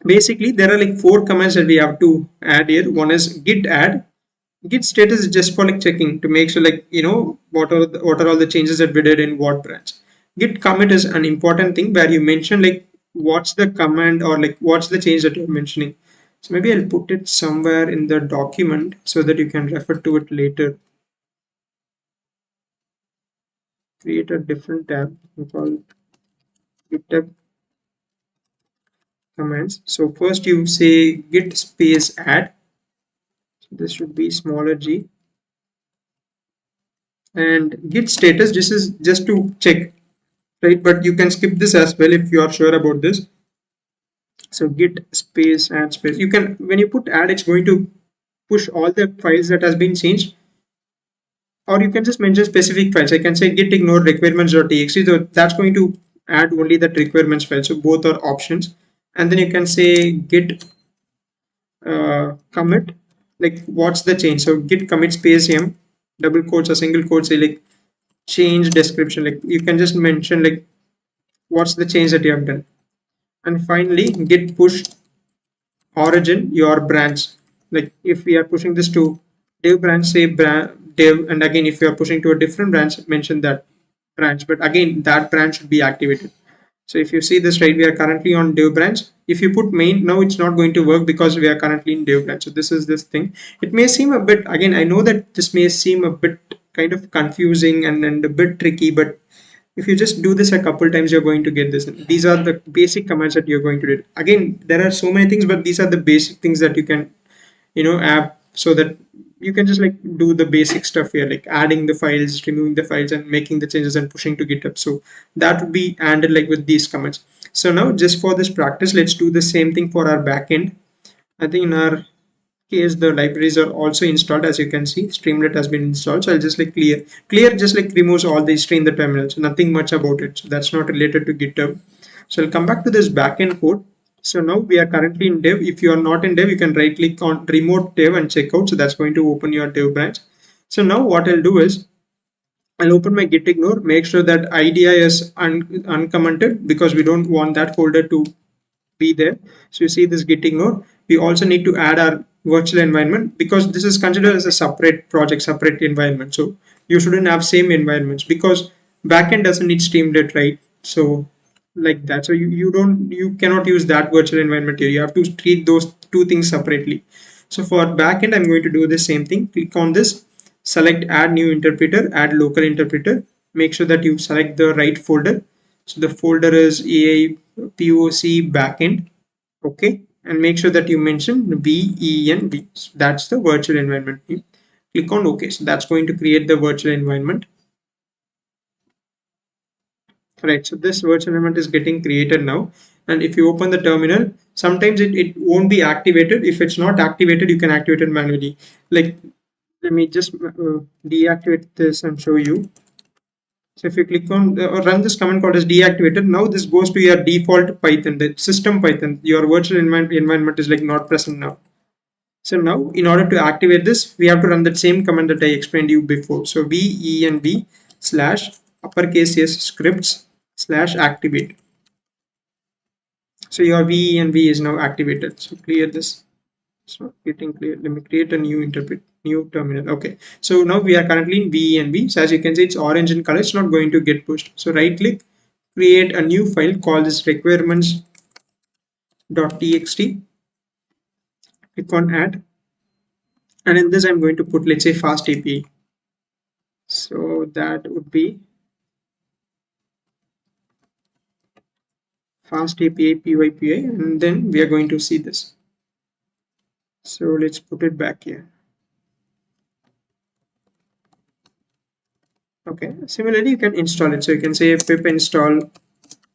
S1: basically there are like 4 commands that we have to add here. One is git add. Git status is just for like checking to make sure like what are all the changes that we did in what branch. Git commit is an important thing where you mention like what's the command or like what's the change that you're mentioning. So maybe I'll put it somewhere in the document so that you can refer to it later. Create a different tab called GitHub commands. So first you say git space add. So this should be smaller g. And git status, this is just to check, right? But you can skip this as well if you are sure about this. So git space add space, you can, when you put add, it's going to push all the files that has been changed, or you can just mention specific files. I can say git ignore requirements.txt, so that's going to add only that requirements file. So both are options. And then you can say git commit, like what's the change. So git commit space m double quotes or single quotes, say like change description, like you can just mention like what's the change that you have done. And finally git push origin your branch, like if we are pushing this to dev branch, say dev, and again if you are pushing to a different branch, mention that branch, but again that branch should be activated. So if you see this, right, we are currently on dev branch. If you put main, now it's not going to work because we are currently in dev branch. So this is this thing. It may seem a bit, again I know that this may seem a bit kind of confusing and a bit tricky, but if you just do this a couple times, you're going to get this. These are the basic commands that you're going to do. Again, there are so many things, but these are the basic things that you can app, so that you can just like do the basic stuff here, like adding the files, removing the files, and making the changes and pushing to GitHub. So that would be handled like with these commands. So now just for this practice, let's do the same thing for our backend. I think in our case the libraries are also installed. As you can see, Streamlit has been installed. So I'll just like clear just like removes all the history in the terminal, so nothing much about it, so that's not related to GitHub. So I'll come back to this backend code. So now we are currently in dev. If you are not in dev, you can right click on remote dev and check out. So that's going to open your dev branch. So now what I'll do is I'll open my git ignore, make sure that IDI is uncommented because we don't want that folder to be there. So you see this git ignore. We also need to add our virtual environment because this is considered as a separate project, separate environment. So you shouldn't have same environments because backend doesn't need Streamlit, right? So like that. So you cannot use that virtual environment here. You have to treat those two things separately. So for backend, I'm going to do the same thing. Click on this. select add new interpreter, add local interpreter. Make sure that you select the right folder. So the folder is AI PoC backend. Okay, and make sure that you mention VENV. So that's the virtual environment name. Click on OK. So that's going to create the virtual environment. Right, so this virtual environment is getting created now. And if you open the terminal, sometimes it won't be activated. If it's not activated, you can activate it manually. Like, let me just deactivate this and show you. So if you click on or run this command called as deactivated, now this goes to your default Python, the system Python. Your virtual environment is like not present now. So now in order to activate this, we have to run that same command that I explained to you before. So venv slash uppercase S scripts slash activate. So your venv is now activated. So clear this. It's not getting clear. Let me create a new terminal. Okay. So now we are currently in venv. So as you can see, it's orange in color. It's not going to get pushed. So right click, create a new file called this requirements.txt. Click on add. And in this, I'm going to put, let's say, fast API. So that would be fast API PyPI, and then we are going to see this. So let's put it back here. Okay, similarly you can install it. So you can say pip install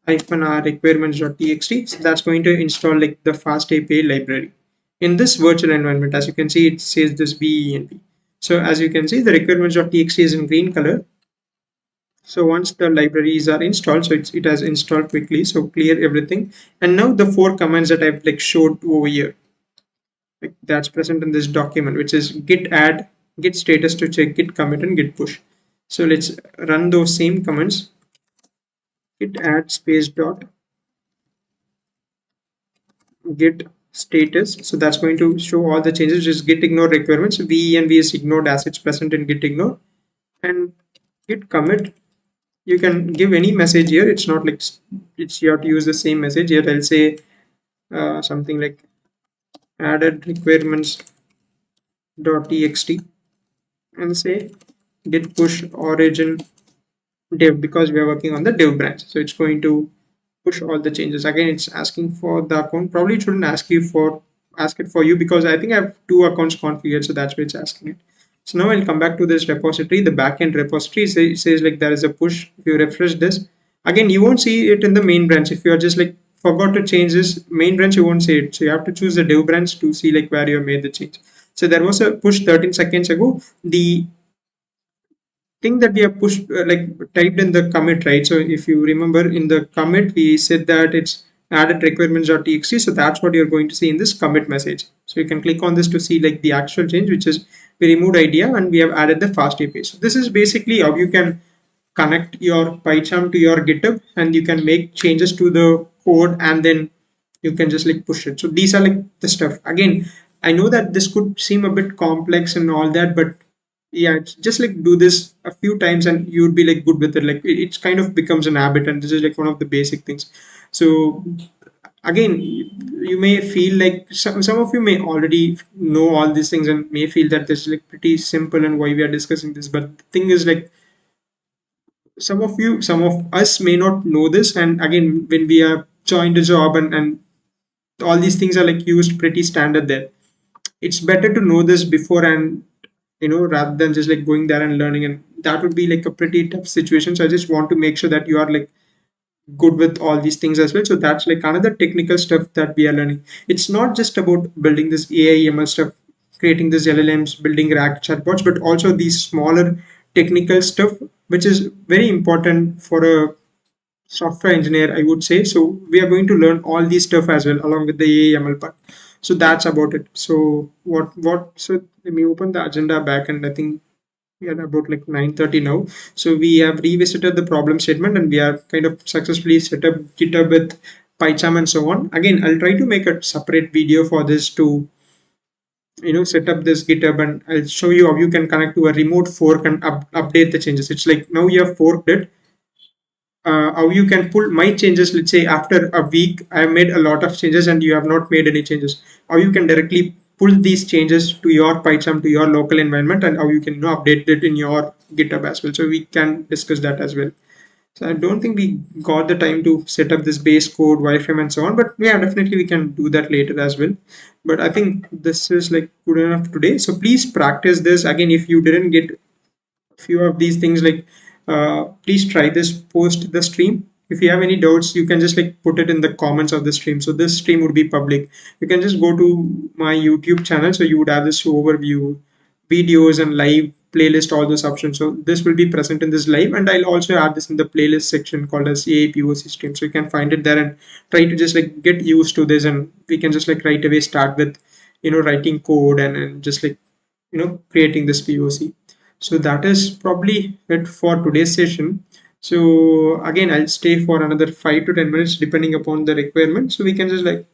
S1: -r requirements.txt. So that's going to install like the fast API library in this virtual environment. As you can see, it says this venv. So as you can see, the requirements.txt is in green color. So once the libraries are installed, so it has installed quickly. So clear everything. And now the 4 commands that I've like showed over here, like that's present in this document, which is git add, git status to check, git commit, and git push. So let's run those same commands. Git add space dot git status. So that's going to show all the changes. Just git ignore requirements. venv is ignored as it's present in git ignore. And git commit, you can give any message here. It's not like it's you have to use the same message here. I'll say something like added requirements.txt and say git push origin dev, because we are working on the dev branch. So it's going to push all the changes. Again, it's asking for the account. Probably it shouldn't ask it for you, because I think I have 2 accounts configured, so that's why it's asking it. So now I'll come back to this repository, the backend repository. It says like there is a push. If you refresh this, again you won't see it in the main branch. If you are just like forgot to change this main branch, you won't see it. So you have to choose the dev branch to see like where you have made the change. So there was a push 13 seconds ago. The thing that we have pushed like typed in the commit, right? So if you remember in the commit, we said that it's added requirements.txt. So that's what you're going to see in this commit message. So you can click on this to see like the actual change, which is we removed idea and we have added the fast API. So this is basically how you can connect your PyCharm to your GitHub, and you can make changes to the code, and then you can just like push it. So these are like the stuff. Again, I know that this could seem a bit complex and all that, but yeah, it's just like do this a few times and you'd be like good with it. Like it's kind of becomes an habit, and this is like one of the basic things. So again, you may feel like some of you may already know all these things and may feel that this is like pretty simple and why we are discussing this. But the thing is like some of us may not know this, and again when we are joined a job and all these things are like used pretty standard there. It's better to know this before, and rather than just like going there and learning, and that would be like a pretty tough situation. So I just want to make sure that you are like good with all these things as well. So that's like another technical stuff that we are learning. It's not just about building this AI ML stuff, creating this LLMs, building RAG chatbots, but also these smaller technical stuff, which is very important for a software engineer, I would say. So we are going to learn all these stuff as well along with the AI ML part. So that's about it. So so let me open the agenda back, and I think we are about like 9:30 now. So we have revisited the problem statement, and we are kind of successfully set up GitHub with PyCharm and so on. Again, I'll try to make a separate video for this to set up this GitHub, and I'll show you how you can connect to a remote fork and update the changes. It's like now you have forked it. How you can pull my changes. Let's say after a week I have made a lot of changes and you have not made any changes. How you can directly pull these changes to your PyCharm, to your local environment, and how you can update it in your GitHub as well. So we can discuss that as well. So I don't think we got the time to set up this base code, wireframe, and so on. But yeah, definitely we can do that later as well. But I think this is like good enough today. So please practice this again. If you didn't get few of these things, like please try this post the stream. If you have any doubts, you can just like put it in the comments of the stream. So this stream would be public. You can just go to my YouTube channel, so you would have this overview, videos and live playlist, all those options. So this will be present in this live, and I'll also add this in the playlist section called as AI PoC stream. So you can find it there and try to just like get used to this, and we can just like right away start with writing code and just like creating this PoC. So that is probably it for today's session. So again, I'll stay for another 5 to 10 minutes depending upon the requirement. So we can just like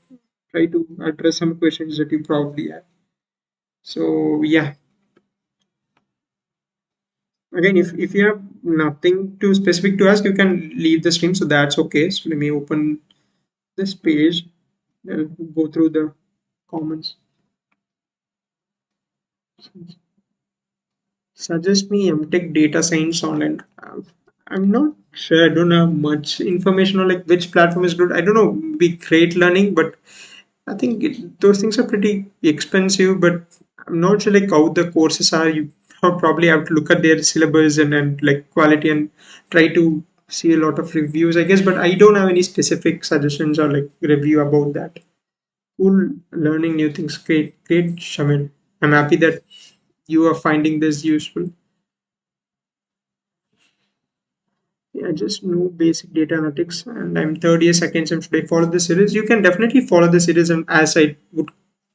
S1: try to address some questions that you probably have. So yeah, again, if you have nothing too specific to ask, you can leave the stream. So that's okay. So let me open this page. I'll go through the comments. Suggest me MTech data science online. I'm not sure. I don't have much information on like which platform is good. I don't know. Be great learning, but I think those things are pretty expensive. But I'm not sure like how the courses are. You probably have to look at their syllabus and like quality and try to see a lot of reviews, I guess. But I don't have any specific suggestions or like review about that. Cool, learning new things. Great, great, Shamil. I'm happy that you are finding this useful. Yeah, just know basic data analytics, and I'm third year, second sem. Should I follow the series? You can definitely follow the series, and as I would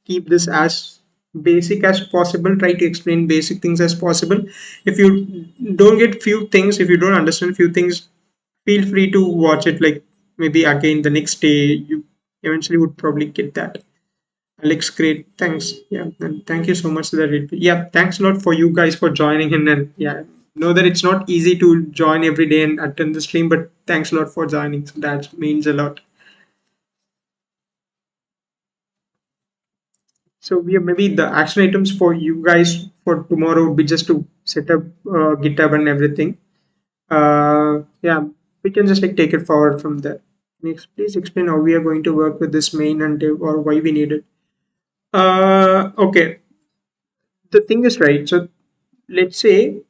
S1: keep this as basic as possible, try to explain basic things as possible. If you don't get few things, if you don't understand few things, feel free to watch it like maybe again the next day. You eventually would probably get that. Alex, great. Thanks. Yeah. And thank you so much for that. Yeah. Thanks a lot for you guys for joining in. And yeah, know that it's not easy to join every day and attend the stream, but thanks a lot for joining. So that means a lot. So we have maybe the action items for you guys for tomorrow would be just to set up GitHub and everything. Yeah, we can just like take it forward from there. Next, please explain how we are going to work with this main and div or why we need it. Okay. The thing is right. So let's say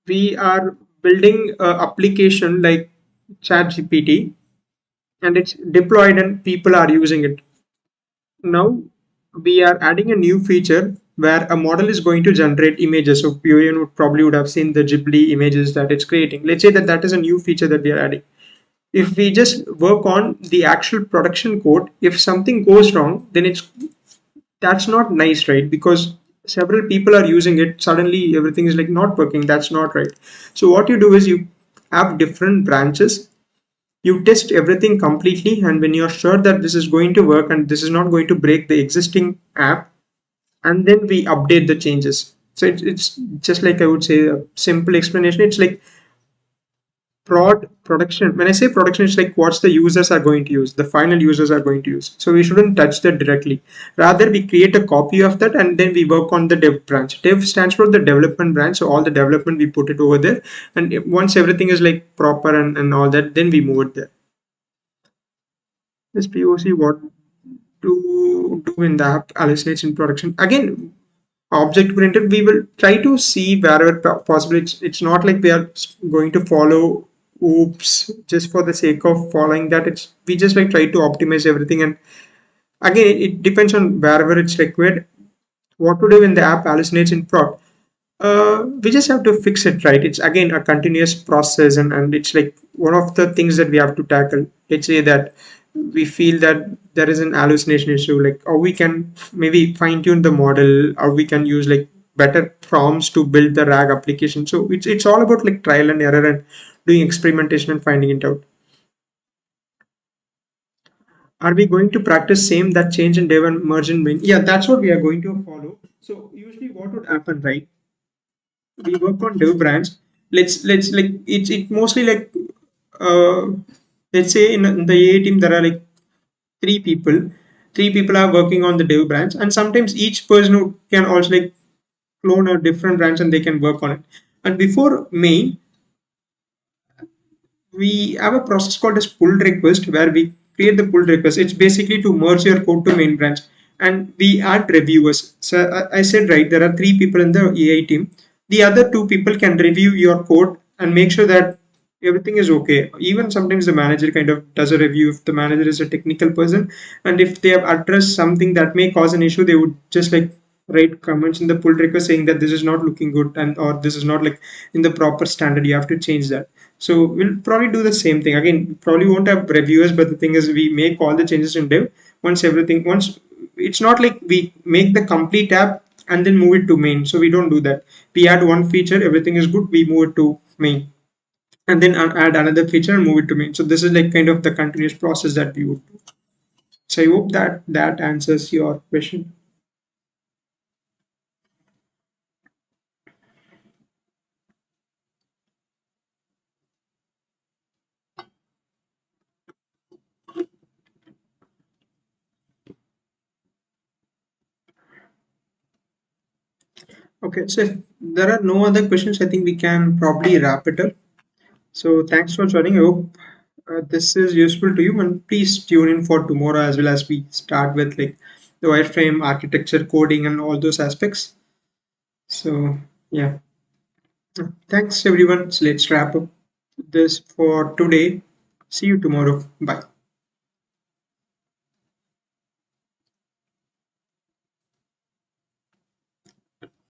S1: we are building an application like ChatGPT and it's deployed and people are using it. Now we are adding a new feature where a model is going to generate images. So you would probably would have seen the Ghibli images that it's creating. Let's say that that is a new feature that we are adding. If we just work on the actual production code, if something goes wrong, then that's not nice, right? Because several people are using it, suddenly everything is like not working. That's not right. So what you do is you have different branches, you test everything completely, and when you're sure that this is going to work and this is not going to break the existing app, and then we update the changes. So it's just like I would say a simple explanation. It's like production. When I say production, it's like what the users are going to use, the final users are going to use. So we shouldn't touch that directly. Rather, we create a copy of that and then we work on the dev branch. Dev stands for the development branch. So all the development, we put it over there, and once everything is like proper and all that, then we move it there. This POC, what to do in the app hallucinates in production. Again, object oriented, we will try to see wherever possible. It's not like we are going to follow oops just for the sake of following that. It's we just like try to optimize everything, and again it depends on wherever it's required. What to do when the app hallucinates in prod? We just have to fix it, right? It's again a continuous process, and it's like one of the things that we have to tackle. Let's say that we feel that there is an hallucination issue, like or we can maybe fine tune the model, or we can use like better prompts to build the RAG application. So it's all about like trial and error and doing experimentation and finding it out. Are we going to practice same that change in dev and merge in main? Yeah, that's what we are going to follow. So usually what would happen, right? We work on dev branch. Let's like it mostly like uh let's say in the AA team there are like 3 people. three people are working on the dev branch, and sometimes each person who can also like clone a different branch and they can work on it. And before main, we have a process called as pull request where we create the pull request. It's basically to merge your code to main branch, and we add reviewers. So I said right, there are three people in the AI team. The other two people can review your code and make sure that everything is okay. Even sometimes the manager kind of does a review if the manager is a technical person, and if they have addressed something that may cause an issue, they would just like write comments in the pull request saying that this is not looking good, and or this is not like in the proper standard, you have to change that. So we'll probably do the same thing again. Probably won't have reviewers, but the thing is, we make all the changes in dev. Once it's not like we make the complete app and then move it to main. So we don't do that. We add one feature, everything is good, we move it to main, and then add another feature and move it to main. So this is like kind of the continuous process that we would do. So I hope that that answers your question. Okay, so if there are no other questions, I think we can probably wrap it up. So thanks for joining. I hope this is useful to you, and please tune in for tomorrow as well, as we start with like the wireframe architecture, coding, and all those aspects. So yeah, thanks everyone. So let's wrap up this for today. See you tomorrow. Bye.